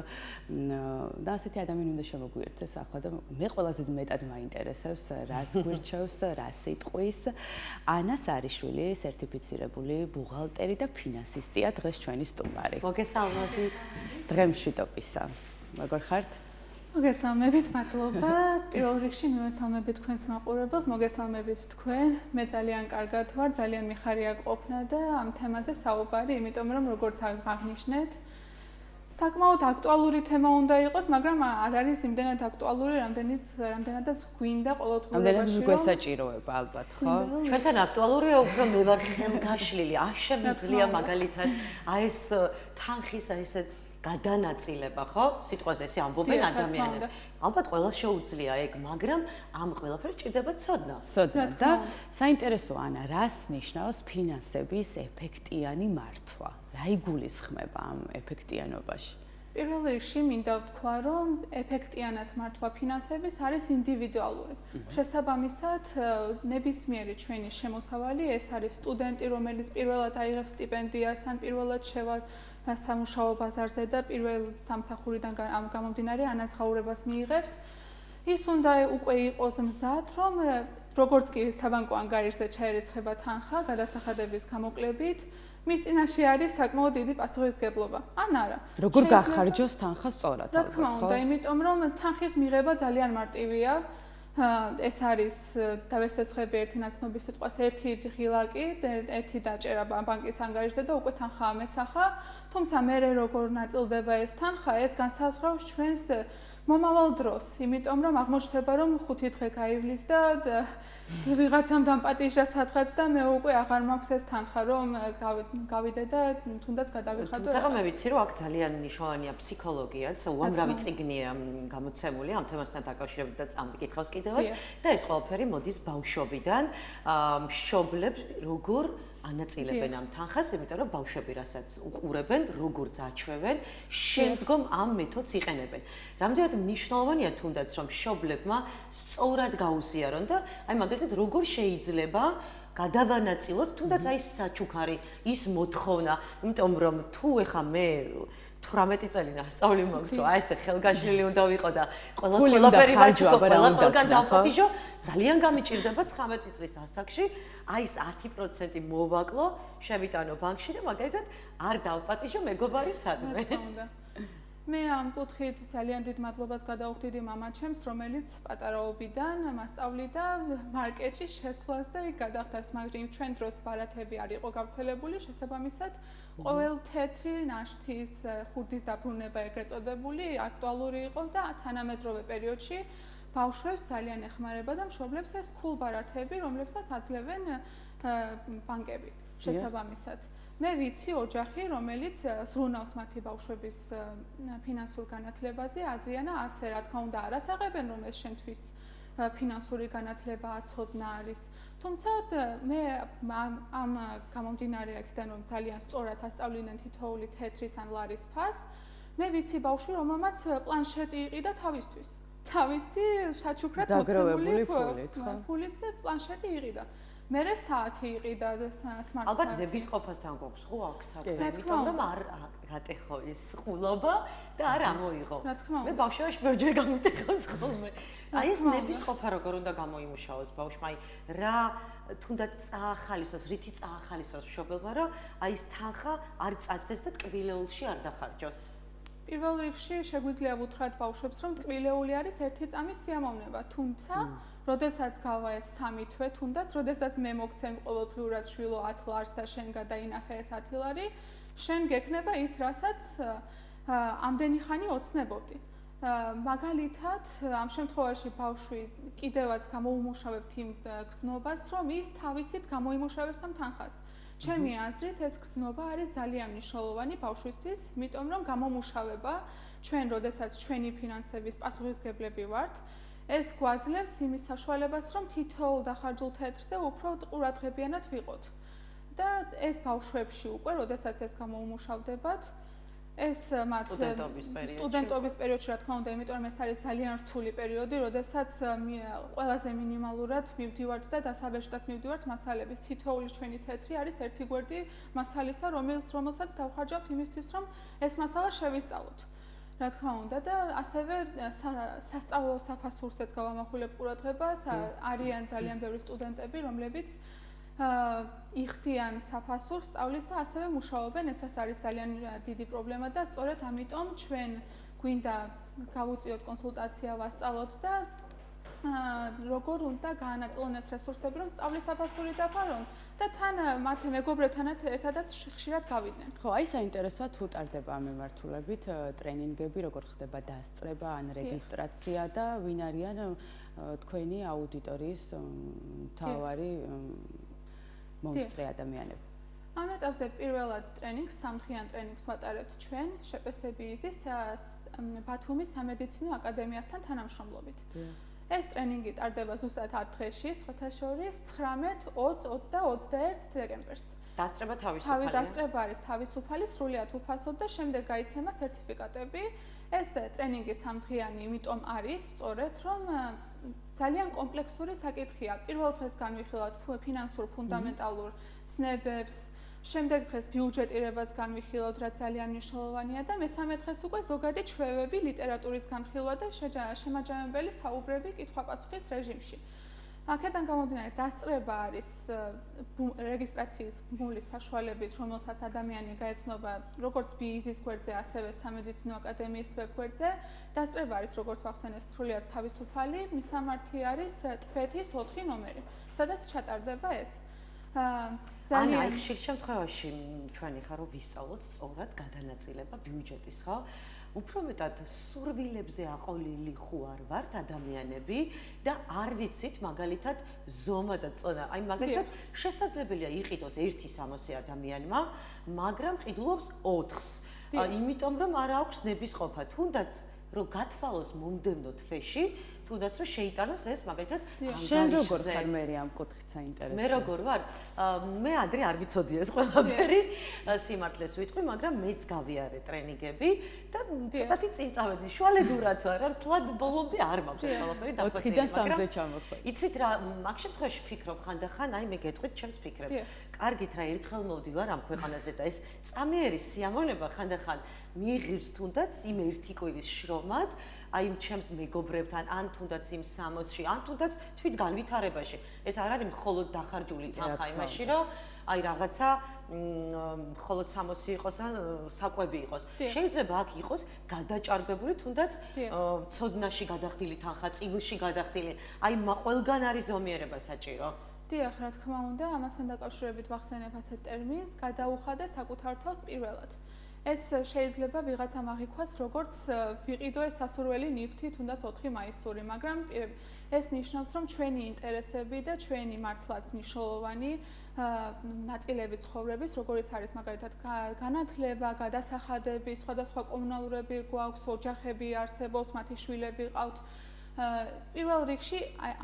და ასეთი ადამიანი უნდა შემოგვიერთდეს ახლა და მე ყველაზე მეტად მაინტერესებს რას გვირჩევს, რა სიტყვის. ანა სარიშვილი, სერტიფიცირებული ბუღალტერი და ფინანსისტია დღეს ჩვენი სტუმარი. მოგესალმებით. დღემშვიდობისა. როგორ ხართ? მოგესალმებით, მადლობა. პირველ რიგში მივესალმებით თქვენს მაყურებელს, მოგესალმებით თქვენ. მე ძალიან კარგად ვარ, ძალიან მიხარია ყოფნა და ამ თემაზე საუბარი, იმიტომ რომ როგორც აღნიშნეთ, საკმაოდ აქტუალური თემა უნდა იყოს, მაგრამ არ არის იმდენად აქტუალური, რამდენადაც გვინდა ყოველდღიურობაში. რამდენადაც გვესაჭიროება ალბათ, ხო? ჩვენთან აქტუალურია უფრო მე ვარ ხელგაშლილი, არ შემიძლია მაგალითად ეს თანხის ესე გადანაწილება, ხო? სიტყვაზე ესე ამბობენ ადამიანები. ალბათ ყველას შეუძლია ეგ, მაგრამ ამ ყველაფერს ჭირდება ცოდნა. ცოდნა და საინტერესო ანა, რას ნიშნავს ფინანსების ეფექტიანი მართვა? რა იგულისხმება ამ ეფექტიანობაში? პირველ რიგში მინდა ვთქვა, რომ ეფექტიანად მართვა ფინანსების არის ინდივიდუალური. შესაბამისად, ნებისმიერი ჩვენი შემოსავალი, ეს არის სტუდენტი, რომელიც პირველად აიღებს სტიპენდიას, ან პირველად შევა სამუშაო ბაზარზე და პირველ სამსახურიდან გამომდინარე ანაზღაურებას მიიღებს. ის უნდა უკვე იყოს მზად, რომ როგორც კი საბანკო ანგარიშზე ჩაერიცხება თანხა გადასახადების გამოკლებით, მის წინაშე არის საკმაოდ დიდი პასუხისგებლობა. ან არა. როგორ გახარჯოს თანხა სწორად? რა თქმა უნდა, იმიტომ რომ თანხის მიღება ძალიან მარტივია. ეს არის დავესესხები ერთი ნაცნობის სიტყვას, ერთი ღილაკი, ერთი დაჭერა ბანკის ანგარიშზე და უკვე თანხა ამესახა. თუმცა მე როგორ ნაწილდება ეს თანხა, ეს განსაზღვრავს ჩვენს მომავალ დროს, იმიტომ რომ აღმოჩნდება რომ 5 დღე გაივლის და ვიღაცამ დამპატიჟა სადღაც და მე უკვე აღარ მაქვს ეს თანხა რომ გავიდე და თუნდაც გადავიხადო. თუმცა მე ვიცი რომ აქ ძალიან მნიშვნელოვანია ფსიქოლოგიაც, უამრავი წიგნია გამოცემული ამ თემასთან დაკავშირებით და წამიკითხავს კიდევაც და ეს ყველაფერი მოდის ბავშვობიდან, მშობლებს როგორ ანაწილებენ ამ თანხას, იმიტომ რომ ბავშვები რასაც უყურებენ, როგორ ძაჩვევენ, შემდგომ ამ მეთოდს იყენებენ. რამდენად მნიშვნელოვანია თუნდაც რომ მშობლებმა სწორად გაუზიარონ და აი მაგალითად როგორ შეიძლება გადავანაწილოთ თუნდაც აი საჩუქარი ის მოთხოვნა, იმიტომ რომ თუ ეხა მე 18 წელი ნასწავლი მაქვს, რომ აი ესე ხელგაშლილი უნდა ვიყო და ყველაფერი ვაჩუქო, ყველგან დავხატიჟო, ძალიან გამიჭირდება 19 წლის ასაკში, აი ეს 10% მოვაკლო, შევიტანო ბანკში და მაგალითად არ დავპატიჟო მეგობარი სადმე. მე ამ კუთხით ძალიან დიდ მადლობას გადავხდიდი მამაჩემს, რომელიც პატარაობიდან მასწავლიდა მარკეტში შესვლას და იქ გადახდას, მაგრამ ჩვენ დროს ბარათები არ იყო გავრცელებული, შესაბამისად, ყოველ თეთრი ნაშთის ხურდის დაბრუნება ეგრეთ წოდებული აქტუალური იყო და თანამედროვე პერიოდში ბავშვებს ძალიან ეხმარება და მშობლებს ეს cool ბარათები, რომლებსაც აძლევენ ბანკები შესაბამისად. მე ვიცი ოჯახი, რომელიც ზრუნავს მათი ბავშვების ფინანსურ განათლებაზე, ადრიანა ასე რა თქმა უნდა არ ასაღებენ, რომ ეს შენთვის ფინანსური განათლება აცოდნა არის. თუმცა მე ამ გამომდინარე აქედან რომ ძალიან სწორად ასწავლინენ თითოეული თეთრის ან ლარის ფას, მე ვიცი ბავშვი, რომელმაც პლანშეტი იყიდა თავისთვის. თავისი საჩუქრად მოცემული ფულით და პლანშეტი იყიდა. მერე საათი იყიდა სმარტ. ალბათ ნებისყოფასთან გვაქვს ხო აქ საქმე, იმიტომ რომ არ გატეხო ეს ყულობა და არ ამოიღო. მე ბავშვობაში ბევრჯერ გამიტეხავს ხოლმე. აი ეს ნებისყოფა როგორ უნდა გამოიმუშაოს ბავშვმა, აი რა თუნდაც წაახალისოს, რითი წაახალისოს მშობელმა, რომ აი ეს თანხა არ წაჯდეს და ტკბილეულში არ დახარჯოს. პირველ რიგში შეგვიძლია ვუთხრათ ბავშვებს, რომ ტკბილეული არის ერთი წამის სიამოვნება, თუმცა როდესაც გავა ეს 3 თვე, თუნდაც როდესაც მე მოგცემ ყოველდღიურად შვილო 10 ლარს და შენ გადაინახე ეს 10 ლარი, შენ გექნება ის, რასაც ამდენი ხანი ოცნებობდი. მაგალითად, ამ შემთხვევაში ბავშვი კიდევაც გამოუმუშავებთ იმ გზნობას, რომ ის თავისით გამოიმუშავებს ამ თანხას. ჩემი აზრით, ეს გზნობა არის ძალიან მნიშვნელოვანი ბავშვისთვის, იმიტომ რომ გამომუშავება ჩვენ, როდესაც ჩვენი ფინანსების პასუხისმგებლები ვართ, ეს გვაძლევს იმის საშუალებას, რომ თითოეულ დახარჯულ თეთრზე უფრო ყურადღებიანად ვიყოთ. და ეს ბავშვებში უკვე, როდესაც ეს გამოუმუშავდებათ, ეს მათ სტუდენტობის პერიოდში რა თქმა უნდა, იმიტომ რომ ეს არის ძალიან რთული პერიოდი, როდესაც ყველაზე მინიმალურად მივდივართ და დასაბეჭდად მივდივართ მასალების. თითოეული ჩვენი თეთრი არის ერთი გვერდი მასალისა, რომელსაც დავხარჯავთ იმისთვის, რომ ეს მასალა შევისწავლოთ. რა თქმა უნდა და ასევე სასწავლო საფასურსაც გავამახვილებ ყურადღებას, არიან ძალიან ბევრი სტუდენტები, რომლებიც იხდიან საფასურს სწავლის და ასევე მუშაობენ, ესაც არის ძალიან დიდი პრობლემა და სწორედ ამიტომ ჩვენ გვინდა გავუწიოთ კონსულტაცია, ვასწავლოთ და როგორ უნდა გაანაწილონ ეს რესურსები, რომ სწავლის საფასური დაფარონ და თან მათ მეგობრებთანაც ერთადაც ხშირად გავიდნენ. ხო, აი საინტერესოა თუ ტარდება ამ მიმართულებით ტრენინგები, როგორ ხდება დასწრება ან რეგისტრაცია და ვინ არიან თქვენი აუდიტორიის მთავარი მომსწრე ადამიანები. ამ ეტაპზე პირველად ტრენინგს, 3დღიან ტრენინგს ვატარებთ ჩვენ შპსბ-ის ბათუმის სამედიცინო აკადემიასთან თანამშრომლობით. ეს ტრენინგი ტარდება ზუსტად 10 დღეში, სხვათა შორის 19, 20 და 21 დეკემბერს. დასწრება თავისუფალია. დასწრება არის თავისუფალი, სრულიად უფასოდ და შემდეგ გაიცემა სერტიფიკატები. ეს ტრენინგი 3დღიანი, იმიტომ არის სწორედ, რომ ძალიან კომპლექსური საკითხია. პირველ დღეს განვიხილავთ ფინანსურ ფუნდამენტალურ ცნებებს, შემდეგ დღეს ბიუჯეტირებას განვიხილავთ, რაც ძალიან მნიშვნელოვანია და მესამე დღეს უკვე ზოგადი ჩვევები, ლიტერატურის განხილვა და შემაჯამებელი საუბრები კითხვა-პასუხის რეჟიმში. აქედან გამომდინარე, დასწრება არის რეგისტრაციის ბმულის საშუალებით, რომელსაც ადამიანი გაეცნობა როგორც ბიზის გვერდზე, ასევე სამედიცინო აკადემიის ვებგვერდზე. დასწრება არის, როგორც ვახსენე, სრულიად თავისუფალი, მისამართი არის ტბეთის 4 ნომერი, სადაც ჩატარდება ეს. ძალიან ხშირ შემთხვევაში ჩვენ ეხლა რომ ვისწავლოთ სწორად გადანაწილება ბიუჯეტის, ხო? უფრო მეტად სურვილებზე აყოლილი ხო არ ვართ ადამიანები და არ ვიცით მაგალითად ზომა და წონა. აი მაგალითად შესაძლებელია იყიდოს 1-60 ადამიანმა, მაგრამ ყიდულობს 4-ს. იმიტომ რომ არ აქვს ნებისყოფა, თუნდაც რომ გათვალოს მომდევნო თვეში, თუნდაც რომ შეიტანოს ეს მაგალითად ანგარიშზე. შენ როგორ ხარ მე ამ კუთხით საინტერესოა? მე როგორ ვარ? მე ადრე არ ვიცოდი ეს ყველაფერი, სიმართლეს ვიტყვი, მაგრამ მეც გავიარე ტრენინგები და ცოტათი წინ წავედი. შუალედურად ვარ, თლად ბოლომდე არ მაქვს ეს ყველაფერი დახვეწილი, 4-დან 3-ზე ჩამოხვედი. იცით რა, მაგ შემთხვევაში ფიქრობ ხანდახან, აი მე გეტყვით ჩემს ფიქრებს. კარგით რა, ერთხელ მოვდივარ ამ ქვეყანაზე და ეს წამიერი სიამოვნება ხანდახან მიიღებს თუნდაც იმ ერთი კვირის შრომად, აი იმ ჩემს მეგობრებთან, ან თუნდაც იმ სამოსში, ან თუნდაც თვით განვითარებაში. ეს არ არის მხოლოდ დახარჯული თანხა იმაში, რომ აი რაღაცა მხოლოდ სამოსი იყოს ან საკვები იყოს. შეიძლება აქ იყოს გადაჭარბებული თუნდაც ცოდნაში გადახდილი თანხა, წიგნში გადახდილი. აი ყველგან არის ზომიერება საჭირო. დიახ, რა თქმა უნდა, ამასთან დაკავშირებით ვახსენებ ასეთ ტერმინს, გადაუხადე საკუთარ თავს პირველად. ეს შეიძლება ვიღაცამ აღიქვას, როგორც ვიყიდო ეს სასურველი ნივთი, თუნდაც 4 მაისური, მაგრამ ეს ნიშნავს, რომ ჩვენი ინტერესები და ჩვენი მართლაც მნიშვნელოვანი ნაწილები ცხოვრების, როგორიც არის მაგალითად განათლება, გადასახადები, სხვადასხვა კომუნალურები გვაქვს, ოჯახები არსებობს, მათი შვილები ყავთ. პირველ რიგში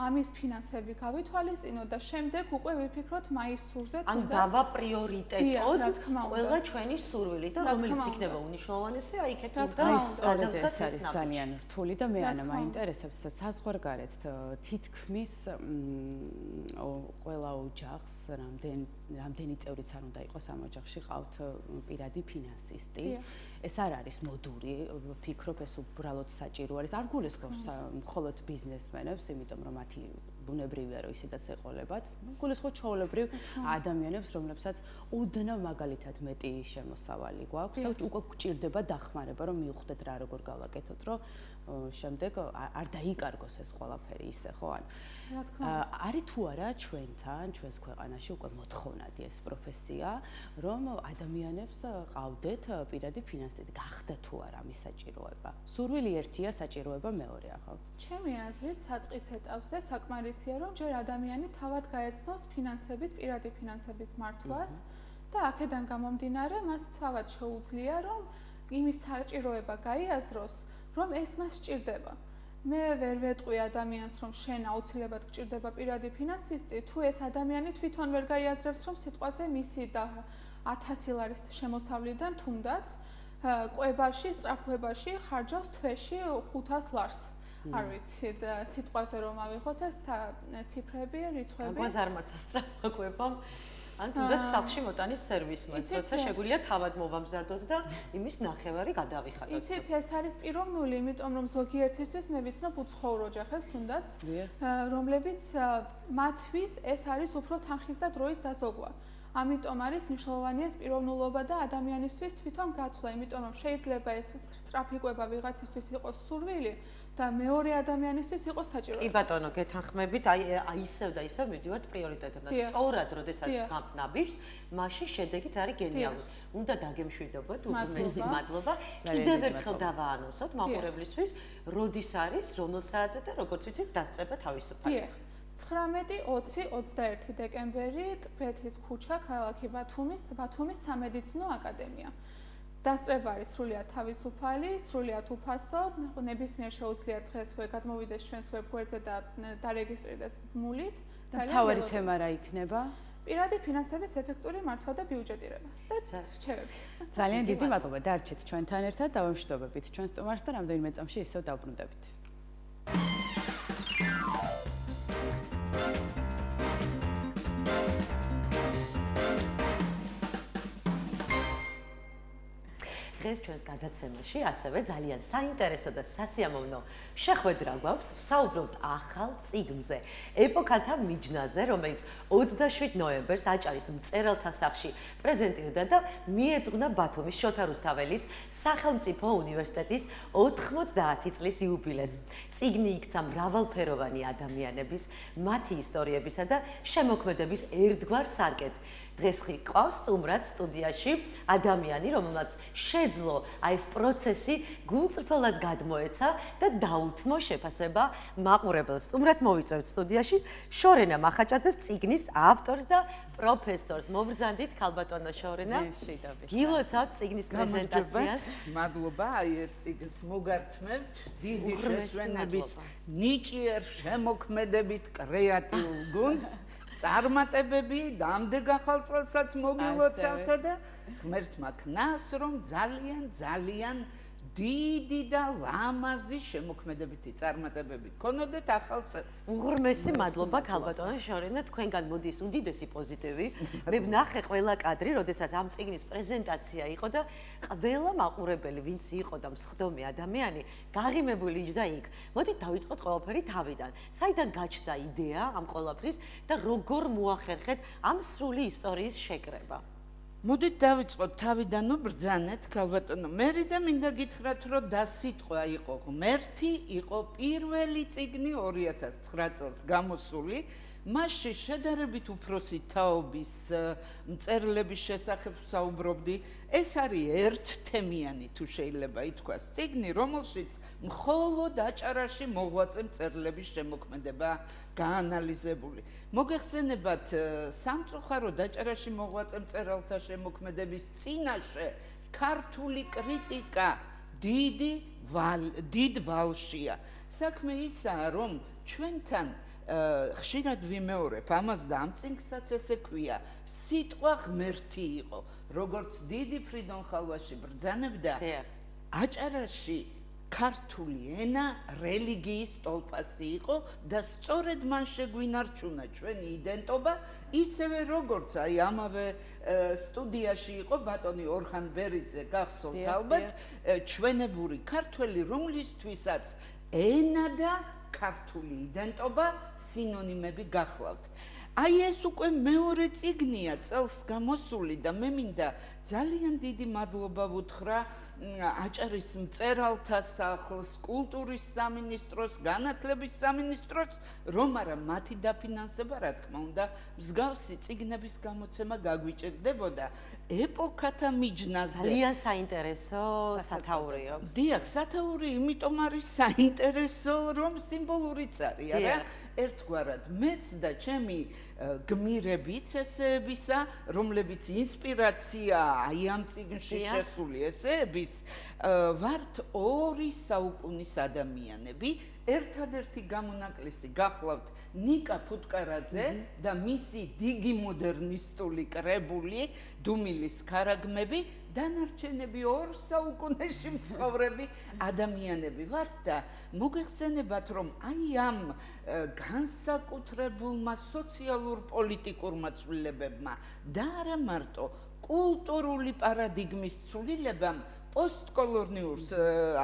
ამის ფინანსები გავითვალისწინოთ და შემდეგ უკვე ვიფიქროთ მაისურზე ან დავა პრიორიტეტოდ ყველა ჩვენი სურვილი და რომელიც იქნება უნიშნულოვანესი, აი იქეთ უნდა გადავდგათ ეს ძალიან რთული და მე ანა მაინტერესებს საზღვარგარეთ თითქმის ყველა ოჯახს რამდენი წევრიც არ უნდა იყოს ამ ოჯახში ყავთ პირადი ფინანსისტი. ეს არ არის მოდური, ვფიქრობ ეს უბრალოდ საჭირო არის. არ გულისხმობს მხოლოდ ბიზნესმენებს, იმიტომ რომ მათი ბუნებრივია რომ ისედაც ეყოლებათ. გულისხმობს ჩვეულებრივ ადამიანებს, რომლებსაც ოდნავ მაგალითად მეტი შემოსავალი გვაქვს და უკვე გვჭირდება დახმარება, რომ მივხვდეთ რა როგორ გავაკეთოთ, რომ შემდეგ არ დაიკარგოს ეს ყველაფერი ისე, ხო? არის თუ არა ჩვენთან, ჩვენს ქვეყანაში უკვე მოთხოვნადი ეს პროფესია, რომ ადამიანებს ყავდეთ პირადი ფინანსები, გახდა თუ არა მის საჭიროება. სურვილი ერთია, საჭიროება მეორეა, ხო? ჩემი აზრით, საწყის ეტაპზე საკმარისია, რომ ჯერ ადამიანი თავად გაეცნოს ფინანსების, პირადი ფინანსების მართვას და აქედან გამომდინარე, მას თავად შეუძლია, რომ იმის საჭიროება გაიაზროს, რომ ეს მას სჭირდება. მე ვერ ვეტყვი ადამიანს, რომ შენ აუცილებლად გჭირდება პირადი ფინანსისტი, თუ ეს ადამიანი თვითონ ვერ გაიაზრებს, რომ სიტყვაზე მისი და 1000 ლარის შემოსავლიდან თუნდაც კვებაში, სწრაფვებაში ხარჯავს თვეში 500 ლარს. არ ვიცი და სიტყვაზე რომ ავიღოთ ეს ციფრები, რიცხვები. გაგვაზარმაცა სწრაფვა კვებამ. ან თუნდაც სახლში მოტანის სერვისმა, როცა შეგვიძლია თავად მოვამზადოთ და იმის ნახევარი გადავიხადოთ. იცით, ეს არის პიროვნული, იმიტომ რომ ზოგიერთისთვის მე ვიცნობ უცხოურ ოჯახებს თუნდაც, რომლებიც მათთვის ეს არის უფრო თანხის და დროის დაზოგვა. ამიტომ არის მნიშვნელოვანი ეს პიროვნულობა და ადამიანისთვის თვითონ გათვლა, იმიტომ რომ შეიძლება ეს სწრაფი კვება ვიღაცისთვის იყოს სურვილი და მეორე ადამიანისთვის იყოს საჭირო. კი ბატონო, გეთანხმებით, აი ისევ და ისევ მივდივართ პრიორიტეტებთან. სწორად, როდესაც ვქამთ ნაბიჯს, მაშინ შედეგიც არის გენიალური. უნდა დაგემშვიდობოთ, უღრმესი მადლობა. კიდევ ერთხელ დავაანონსოთ მაყურებლისთვის, როდის არის, რომელ საათზე და როგორც ვიცით, დასწრება თავისუფალია. 19-20-21 დეკემბერი ტბეთის ქუჩა, ქალაქი ბათუმის სამედიცინო აკადემია. დასწრება არის სრულიად თავისუფალი, სრულიად უფასო, ნებისმიერ შეუძლიათ დღესვე გადმოვიდეს ჩვენს ვებგვერდზე და დარეგისტრირდეს ბმულით. თავარი თემა რა იქნება? პირადი ფინანსების ეფექტური მართვა და ბიუჯეტირება. და რჩევები. ძალიან დიდი მადლობა, დარჩეთ ჩვენთან ერთად, დავამშვიდობებით ჩვენ სტუმარს და რამდენიმე წამში ისევ დავბრუნდებით. დღეს ჩვენს გადაცემაში ასევე ძალიან საინტერესო და სასიამოვნო შეხვედრა გვაქვს. ვსაუბრობთ ახალ წიგნზე, ეპოქათა მიჯნაზე, რომელიც 27 ნოემბერს აჭარის მწერალთა სახლში პრეზენტირდა და მიეძღვნა ბათუმის შოთა რუსთაველის სახელმწიფო უნივერსიტეტის 90 წლის იუბილეს. წიგნი იქცა მრავალფეროვანი ადამიანების, მათი ისტორიებისა და შემოქმედების ერთგვარ სარკედ. დღეს ყავს სტუმრად სტუდიაში ადამიანი, რომელმაც შეძლო ეს პროცესი გულწრფელად გადმოეცა და დაუთმო შეფასება მაყურებელს. სტუმრად მოვიწევთ სტუდიაში შორენა მახაჭაძეს, წიგნის ავტორს და პროფესორს. მობრძანდით ქალბატონო შორენა. გილოცავთ წიგნის პრეზენტაციას. მადლობა, აი ერთ წიგნს მოგართმევთ. დიდი შესვენების ნიჭიერ შემოქმედებით კრეატიულ გუნდს. წარმატებები და ამდენ ახალ წელსაც მოგილოცავთ და ღმერთმა ქნას, რომ ძალიან დიდი და ლამაზი შემოქმედებითი წარმატებები გქონოდეთ ახალ წელს. უღრმესი მადლობა ქალბატონო შორენა, თქვენგან მოდის უდიდესი პოზიტივი. მე ვნახე ყველა კადრი, როდესაც ამ წიგნის პრეზენტაცია იყო და ყველა მაყურებელი, ვინც იყო და მსხდომი ადამიანი, გაღიმებული იჯდა იქ. მოდით დავიწყოთ ყველაფერი თავიდან. საიდან გაჩნდა იდეა ამ ყველაფრის და როგორ მოახერხეთ ამ სრული ისტორიის შეკრება? მოდით დავიწყოთ თავიდან, ბრძანეთ ქალბატონო. მე და მინდა გითხრათ, რომ დასიტყვა იყო ღმერთი, იყო პირველი წიგნი 2009 წელს გამოსული. მასში შედარებით უფროსი თაობის მწერლების შესახებ საუბრობდი. ეს არის ერთთემიანი, თუ შეიძლება ითქვას, წიგნი, რომელშიც მხოლოდ აჭარაში მოღვაწე მწერლების შემოქმედება გაანალიზებული. მოგეხსენებათ, სამწუხაროდ აჭარაში მოღვაწე მწერალთა შემოქმედების წინაშე ქართული კრიტიკა დიდ ვალშია. საქმე ისაა, რომ ჩვენთან ხშირად ვიმეორებ ამას და ამ წიგნსაც ესე ქვია, სიტყვა ღმერთი იყო, როგორც დიდი ფრიდონ ხალვაში ბრძანებდა, აჭარაში ქართული ენა რელიგიის ტოლფასი იყო და სწორედ მან შეგვინარჩუნა ჩვენი იდენტობა, ისევე როგორც აი ამავე სტუდიაში იყო ბატონი ორხან ბერიძე, გახსოვთ ალბათ, ჩვენებური ქართველი, რომლისთვისაც ენა და ქართული იდენტობა სინონიმები გახლავთ. აი ეს უკვე მეორე წიგნია წელს გამოსული და მე მინდა ძალიან დიდი მადლობა ვუთხრა აჭარის მწერალთა სახლს, კულტურის სამინისტროს, განათლების სამინისტროს, რომ არა მათი დაფინანსება, რა თქმა უნდა, მსგავსი წიგნების გამოცემა გაგვიჭირდებოდა. ეპოქათა მიჯნაზე ძალიან საინტერესო სათაური აქვს. დიახ, სათაური იმიტომ არის საინტერესო, რომ სიმბოლურიც არის, არა? ერთგვარად მეც და ჩემი გმირებიც ესეებისა, რომლებიც ინსპირაცია აი ამ წიგნში შესული ესეების, ვართ 2 საუკუნის ადამიანები. ერთადერთი გამონაკლისი გახლავთ ნიკა ფუტკარაძე და მისი დიდი მოდერნისტული კრებული დუმილის ქარაგმები, დანარჩენები 2 საუკუნეში მცხოვრები ადამიანები ვართ და მოგეხსენებათ, რომ აი ამ განსაკუთრებულმა სოციალურ პოლიტიკურმა ცვლილებებმა და არა მარტო კულტურული პარადიგმის ცვლილებამ პოსტკოლონიურს,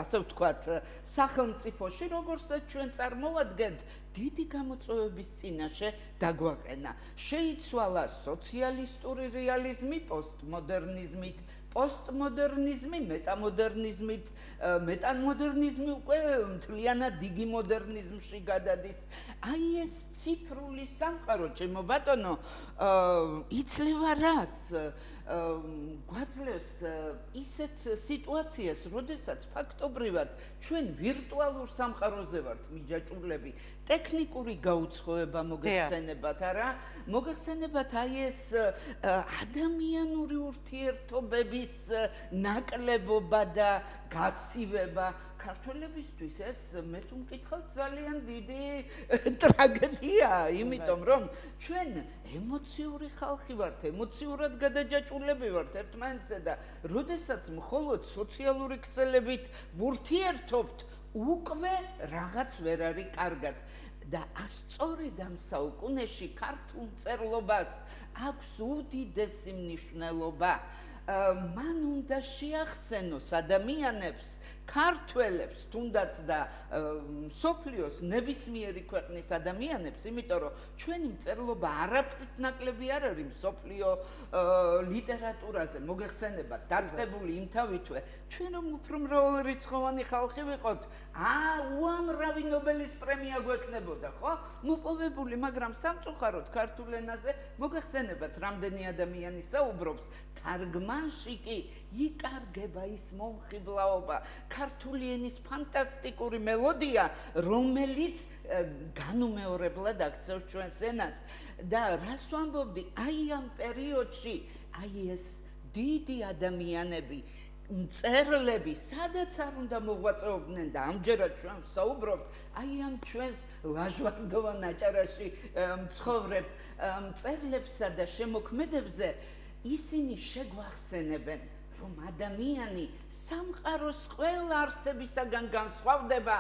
ასე ვთქვათ, სახელმწიფოში, როგორცაც ჩვენ წარმოვადგენთ, დიდი გამოწვევების წინაშე დაგვაყენა. შეიცვალა სოციალისტური რეალიზმი პოსტმოდერნიზმით, პოსტმოდერნიზმი მეტამოდერნიზმით, მეტამოდერნიზმი უკვე მთლიანად დიდი მოდერნიზმში გადადის. აი ეს ციფრული სამყარო, ჩემო ბატონო, იცლება რას? გვაძლევს ისეთ სიტუაციას, როდესაც ფაქტობრივად ჩვენ ვირტუალურ სამყაროზე ვართ მიჯაჭვლები, ტექნიკური გაუცხოება მოგეხსენებათ, არა? მოგეხსენებათ აი ეს ადამიანური ურთიერთობების ნაკლებობა და გაცივება. ქართველებისთვის ეს მე თუ მკითხავთ ძალიან დიდი ტრაგედიაა, იმიტომ რომ ჩვენ ემოციური ხალხი ვართ, ემოციურად გადაჯაჭვულები ვართ ერთმანეთზე და როდესაც მხოლოდ სოციალური ქსელებით ვურთიერთობთ, უკვე რაღაც ვერ არის კარგად. და სწორედ ამ საუკუნეში ქართულ მწერლობას აქვს უდიდესი მნიშვნელობა. მან უნდა შეახსენოს ადამიანებს, ქართველებს, თუნდაც და სოფლიოს ნებისმიერი ქვეყნის ადამიანებს, იმიტომ რომ ჩვენი მწერლობა არაფრით ნაკლები არ არის სოფლიო ლიტერატურაზე, მოგეხსენებათ, დაწყებული იმთავითვე, ჩვენ რომ უფრო მრავალრიცხოვანი ხალხი ვიყოთ, უამრავი ნობელის პრემია გვექნებოდა, ხო? მოპოვებული, მაგრამ სამწუხაროდ ქართულ ენაზე მოგეხსენებათ, რამდენი ადამიანი საუბრობს, თარგმანში კი იკარგება ის მომხიბლაობა, ქართული ენის ფანტასტიკური მელოდია, რომელიც განუმეორებლად აქცევს ჩვენს ენას და რას ვამბობდი, აი ამ პერიოდში, აი ეს დიდი ადამიანები, მწერლები, სადაც არ უნდა მოღვაწეობდნენ და ამჯერად ჩვენ საუბრობთ, აი ამ ჩვენს ლაჟვარდოვან აჭარაში მცხოვრებ მწერლებსა და შემოქმედებზე, ისინი შეგვახსენებენ, რომ ადამიანი სამყაროს ყველა არსებისაგან განსხვავდება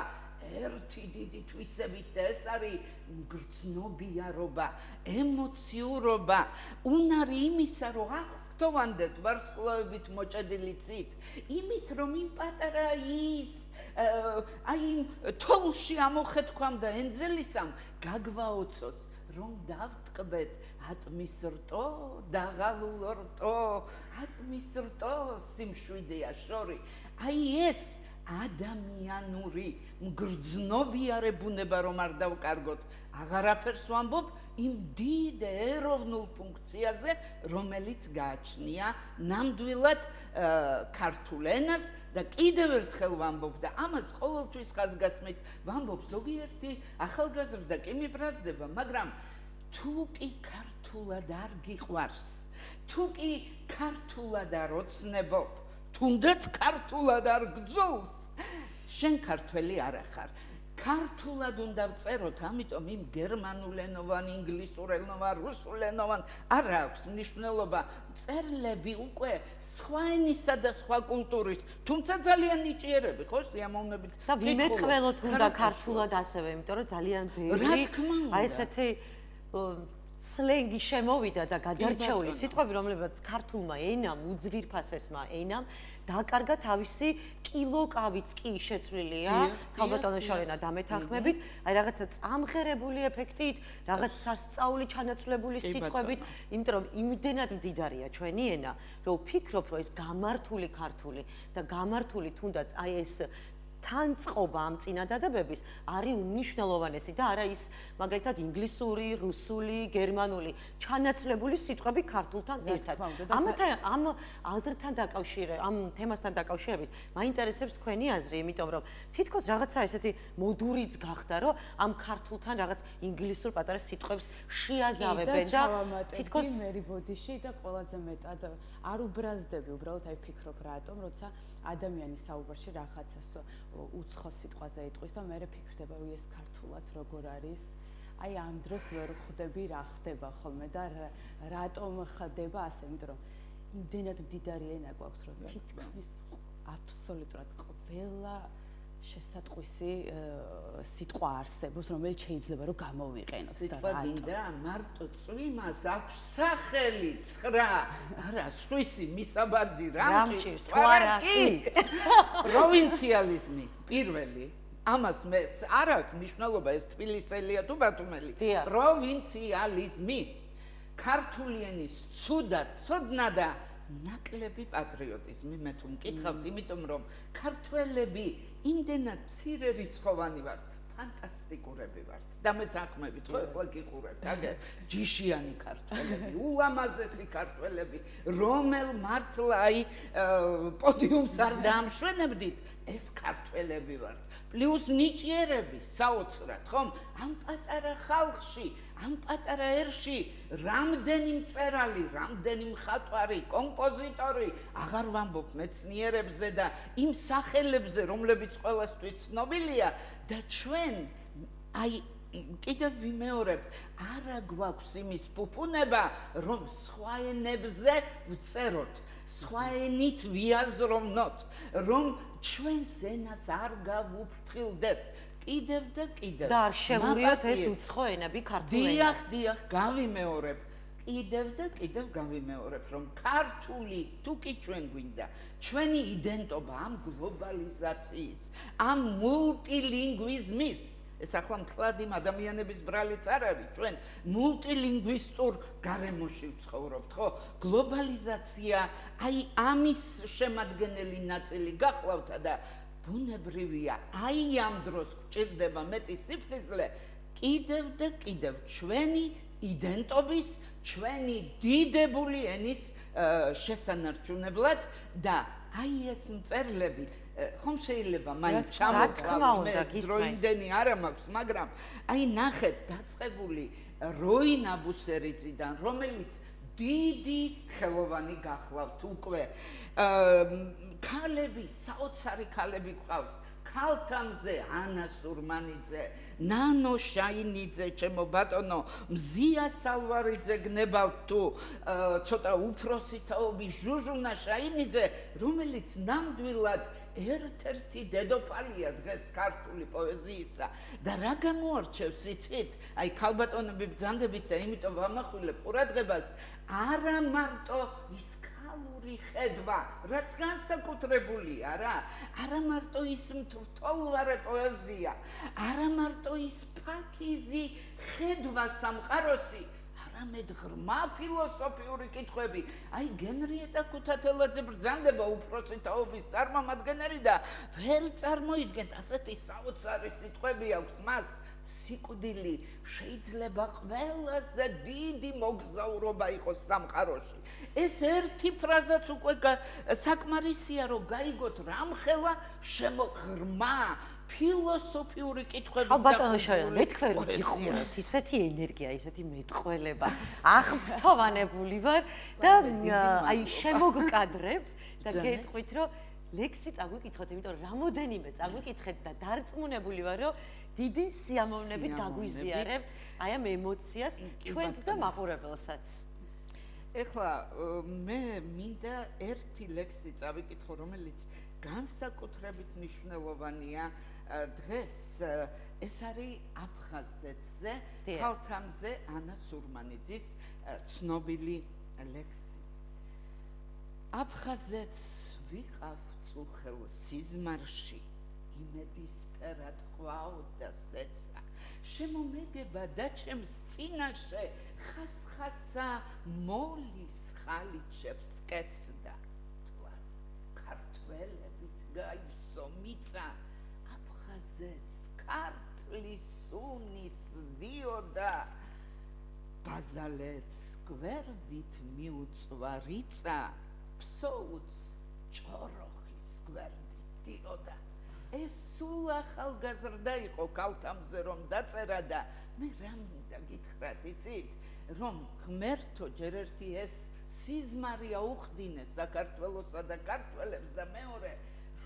ერთი დიდი თვისებით და ეს არის მგრძნობიარობა, ემოციურობა, უნარი იმისა, რომ აღფრთოვანდეთ ვარსკვლავებით მოჭედილი ცით, იმით რომ იმ პატარა ის აი თოვლში ამოხეთქვამ და ენძელისამ გაგვაოცოს, რომ დავტკბეთ ატმის რტო, დაღალულ რტო, ატმის რტო, სიმშვიდეა შორი. აი ეს ადამიანური მგრძნობიარე ბუნება რომ არ დავკარგოთ, აღარაფერს ვამბობ იმ დიდ ეროვნულ ფუნქციაზე, რომელიც გააჩნია ნამდვილად ქართულ ენას და კიდევ ერთხელ ვამბობ და ამას ყოველთვის ხაზგასმით ვამბობ, ზოგიერთი ახალგაზრდა კი მიბრაზდება, მაგრამ თუ კი ქართულად არ გიყვარს, თუ კი ქართულად არ ოცნებობ, თუნდაც ქართულად არ გძულს, შენ ქართველი არ ახარ. ქართულად უნდა ვწეროთ, ამიტომ იმ გერმანულენოვან, ინგლისურენოვან, რუსულენოვან არ აქვს მნიშვნელობა. მწერლები უკვე სხვა ენისა და სხვა კულტურის, თუმცა ძალიან ნიჭიერები, ხო, სიამოვნებით. და ვიმეთყველოთ უნდა ქართულად ასევე, იმიტომ რომ ძალიან ბევრი აი ესეთი სლენგი შემოვიდა და გადარჩეული სიტყვები, რომლებიც ქართულმა ენამ, უძვირფასესმა ენამ დაკარგა თავისი კილოკავიც კი შეცვლილია, ქალბატონო შორენა დამეთანხმებით, აი რაღაცა წამღერებული ეფექტით, რაღაც სასწაული ჩანაცვლებული სიტყვებით, იმიტომ რომ იმდენად მდიდარია ჩვენი ენა, რომ ვფიქრობ, რომ ეს გამართული ქართული და გამართული თუნდაც აი ეს თანწყობა ამ წინადადებების არის უმნიშვნელოვანესი და არა ის მაგალითად ინგლისური, რუსული, გერმანული ჩანაცვლებული სიტყვები ქართულთან ერთად. ამ აზრთან დაკავშირებით, ამ თემასთან დაკავშირებით მაინტერესებს თქვენი აზრი, იმიტომ რომ თითქოს რაღაცა ესეთი მოდურიც გახდა, რომ ამ ქართულთან რაღაც ინგლისურ პატარა სიტყვებს შეაზავებენ და თითქოს მერი ბოდიში და ყველაზე მეტად არ უბრაზდები, უბრალოდ აი ფიქრობ რატომ, როცა ადამიანი საუბარში რაღაცას უცხო სიტყვაზე იტყვის და მე ფიქრდება, რომ ეს ქართულად როგორ არის. აი ამ დროს ვერ ხვდები რა ხდება ხოლმე და რატომ ხდება ასე, იმიტომ რომ იმდენად მდიდარი ენა გვაქვს, რომ თითქმის აბსოლუტურად ყველა შესატყვისი სიტყვა არსებობს, რომელიც შეიძლება რომ გამოვიყენოთ და სიტყვა გინდა მარტო წვიმას აქვს სახელი 9, არა სხვისი მისაბაძი რამჭირს თუ არა კი პროვინციალიზმი პირველი ამას მე არ აქვს მნიშვნელობა ეს თბილისელია თუ ბათუმელი პროვინციალიზმი ქართული ენის ცუდა ცოდნა და ნაკლები პატრიოტიზმი მე თუ მკითხავთ იმიტომ რომ ქართველები იმდენად მცირე რიცხოვანი ვართ ფანტასტიკურები ვართ და მეთანხმებით ხო ახლა გიყურებთ აგე ჯიშიანი ქართველები ულამაზესი ქართველები რომელ მართლა აი პოდიუმს არ დაამშვენებდით ეს ქართველები ვართ პლუს ნიჭიერები საოცრად ხომ ამ პატარა ხალხში ამ პატარა ერში რამდენი მწერალი, რამდენი მხატვარი, კომპოზიტორი, აღარ ვამბობ მეცნიერებზე და იმ სახელებზე, რომლებიც ყველასთვის ცნობილია და ჩვენ აი კიდევ ვიმეორებ, არა გვაქვს იმის ფუფუნება, რომ სხვა ენებზე ვწეროთ, სხვა ენით ვიაზროვნოთ, რომ ჩვენს ენას არ გავუფრთხილდეთ. კიდევ და კიდევ და არ შევურიოთ ეს უცხო ენები ქართულ ენას. დიახ, გავიმეორებ. კიდევ და კიდევ გავიმეორებ, რომ ქართული თუ კი ჩვენ გვინდა, ჩვენი იდენტობა ამ გლობალიზაციის, ამ მულტილინგვიზმის, ეს ახლა მთლად იმ ადამიანების ბრალიც არ არის, ჩვენ მულტილინგვისტურ გარემოში ვცხოვრობთ, ხო? გლობალიზაცია, აი ამის შემადგენელი ნაწილი გახლავთ და ბუნებრივია, აი ამ დროს გვჭირდება მეტი სიფხიზლე, კიდევ და კიდევ ჩვენი იდენტობის, ჩვენი დიდებული ენის შესანარჩუნებლად და აი ეს მწერლები ხომ შეიძლება მაინც ჩამოთვალოთ, დროინდენი არა მაქვს, მაგრამ აი ნახეთ დაწყებული როინ აბუსერიძიდან, რომელიც დიდი ხელოვანი გახლავთ უკვე. ქალები, საოცარი ქალები გვყავს. ქალთამზე ანა სურმანიძე, ნანო შაინიძე, ჩემო ბატონო, მზია სალვარიძე გნებავთ თუ ცოტა უფროსი თაობის ჟუჟუნა შაინიძე, რომელიც ნამდვილად ერთ-ერთი დედოფალია დღეს ქართული პოეზიისა და რა გამოარჩევს იცით? აი ქალბატონები ბრძანდებით და იმიტომ ვამახვილებ ყურადღებას, არა მარტო ის ქალური ხედვა, რაც განსაკუთრებულია რა, არა მარტო ის მთლოვარე პოეზია, არა მარტო ის ფაქიზი ხედვა სამყაროსი, არამედ ღრმა ფილოსოფიური კითხვები. აი გენრიეტა ქუთათელაძე ბრძანდება უფროსი თაობის წარმომადგენელი და ვერ წარმოიდგენთ ასეთი საოცარი სიტყვები აქვს მას. სიკვდილი შეიძლება ყველაზე დიდი მოგზაურობა იყოს სამყაროში. ეს ერთი ფრაზაც უკვე საკმარისია, რომ გაიგოთ რამხელა შემოღრმა ფილოსოფიური კითხვები და ბატონო შარიან, მე თქვენ გიხურებთ ისეთი ენერგია, ისეთი მეტყველება, აღფრთოვანებული ვარ და აი შემოგკადრებთ და გეტყვით, რომ ლექსი წაგვიკითხოთ, იმიტომ რომ რამოდენიმე წაგვიკითხეთ და დარწმუნებული ვარ, რომ დიდი სიამოვნებით გაგვიზიარებთ აი ამ ემოციას ჩვენც და მაყურებელსაც. ეხლა მე მინდა ერთი ლექსი წავიკითხო, რომელიც განსაკუთრებით მნიშვნელოვანია დღეს. ეს არის აფხაზეთზე, ქალთამზე ანა სურმანიძის ცნობილი ლექსი. აფხაზეთს ვიყავ წუხელ სიზმარში, იმედისფერად ყვაო და სეცა, შემომეგება და ჩემს წინაშე ხასხასა მოლის ხალიჩებს კეცდა. თვად ქართველებით გაივსო მიწა, აფხაზეთს ქართლის სუნის დიოდა, ბაზალეთს გვერდით მიუწვა რიცა, ფსოუც ჭოროხის გვერდით დიოდა. ეს სულ ახალგაზრდა იყო ქალთამზე რომ დაწერა და მე რა მინდა გითხრათ, იცით, რომ ღმერთო ჯერ ერთი ეს სიზმარი აუხდინეს საქართველოსა და ქართველებს და მეორე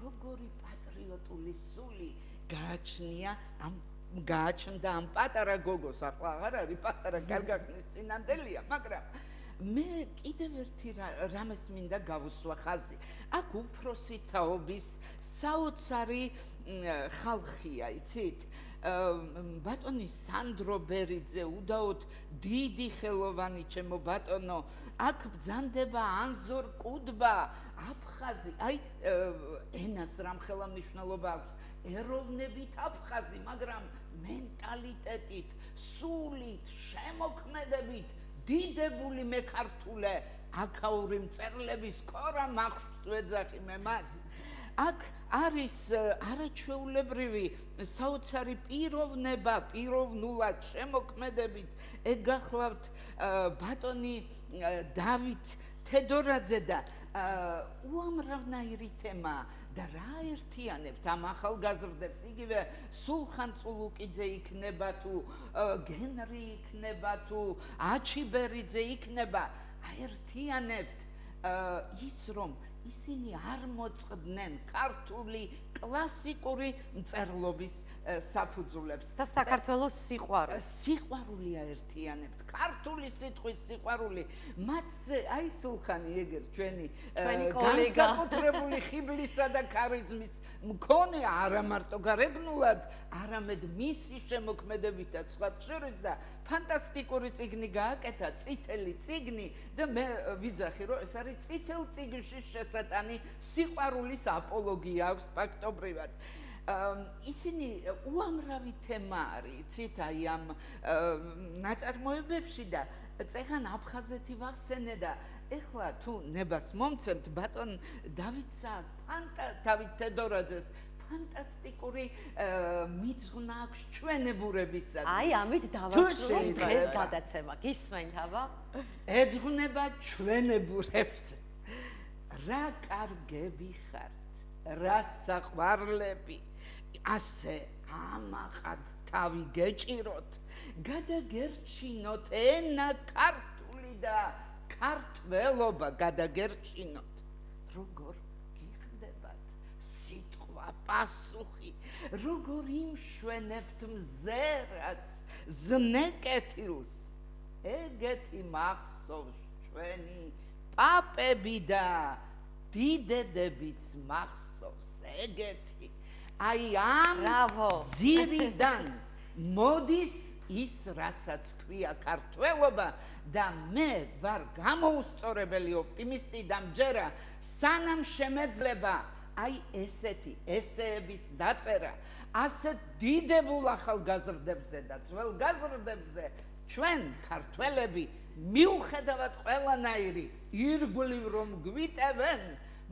როგორი პატრიოტული სული გააჩნდა ამ პატარა გოგოს, ახლა აღარ არის პატარა, კარგახნის წინანდელია, მაგრამ მე კიდევ ერთი რამეს მინდა გავუსვა ხაზი. აქ უფროსი თაობის საოცარი ხალხია, იცით? ბატონი სანდრო ბერიძე, უდაოდ დიდი ხელოვანი, ჩემო ბატონო, აქ ბრძანდება ანზორ კუდბა, აფხაზი, აი ენას რამხელა მნიშვნელობა აქვს, ეროვნებით აფხაზი, მაგრამ მენტალიტეტით, სულით, შემოქმედებით დიდებული მეკართულე აქაური მწერლების კორა მახშს ვეძახი მე მას. აქ არის არაჩვეულებრივი საოცარი პიროვნება, პიროვნულად შემოქმედებით. ეგ გახლავთ ბატონი დავით თედორაძე და უამრავნაირი თემა და რა ერთიანებთ ამ ახალგაზრდებს, იგივე სულხან წულუკიძე იქნება თუ გენრი იქნება თუ აჩიბერიძე იქნება, აერთიანებთ ის რომ ისინი არ მოწყდნენ ქართული კლასიკური მწერლობის საფუძვლებს და საქართველოს სიყვარული. სიყვარულია ერთიანებთ. ქართული სიტყვის სიყვარული მათზე აი სულხანი ეგერ ჩვენი განსაკუთრებული ხიბლისა და ქარიზმის მქონე არა მარტო გარეგნულად, არამედ მისი შემოქმედებითაც სხვა შორის და ფანტასტიკური წიგნი გააკეთა, წითელი წიგნი და მე ვიძახი რომ ეს არის წითელ წიგნში შესატანი სიყვარულის აპოლოგია აქვს ფაქტობრივად. ისინი უამრავი თემა არის, იცით, აი ამ ნაწარმოებებში და წეგან აფხაზეთი ვახსენე და ეხლა თუ ნებას მომცემთ ბატონ დავით თედორაძეს ფანტასტიკური მიძღვნა აქვს ჩვენებურებისა. აი ამით დავასრულოთ დღეს გადაცემა. გისმენთ აბა? ეძღვნება ჩვენებურებს. რა კარგები ხართ, რა საყვარლები. ასე ამაყად თავი გეჭიროთ, გადაგერჩინოთ ენა ქართული და ქართველობა გადაგერჩინოთ. როგორ გიხდებათ სიტყვა პასუხი, როგორ იმშვენებთ მზერას, ზნეკეთილს. ეგეთი მახსოვს ჩვენი პაპები და დიდედებიც მახსოვს ეგეთი. აი ამ ძირიდან მოდის ის, რასაც ქვია ქართველობა და მე ვარ გამოუსწორებელი ოპტიმისტი და მჯერა სანამ შემეძლება აი ესეთი ესეების დაწერა ასეთ დიდებულ ახალგაზრდებზე და ძველგაზრდებზე ჩვენ ქართველები მიუხედავად ყველანაირი ირგვლივ რომ გვიტევენ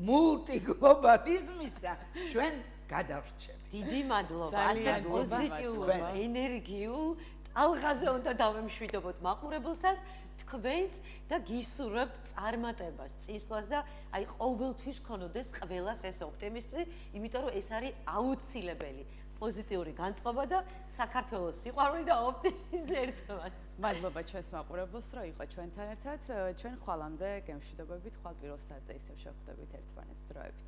მულტიგლობალიზმისა ჩვენ გადავრჩებით. დიდი მადლობა. ასე პოზიტიურ, ენერგიულ ტალღაზე უნდა დავემშვიდობოთ მაყურებელსაც, თქვენც და გისურვებთ წარმატებას, წინსვლას და აი ყოველთვის ქონოდეს ყველას ეს ოპტიმიზმი, იმიტომ რომ ეს არის აუცილებელი. პოზიტიური განწყობა და საქართველოს სიყვარული და ოპტიმიზმი ერთად. მადლობა ჩვენს მაყურებელს, რომ იყო ჩვენთან ერთად. ჩვენ ხვალამდე გემშვიდობებით, ხვალ პირველ საათზე ისევ შევხვდებით ერთმანეთს დროებით.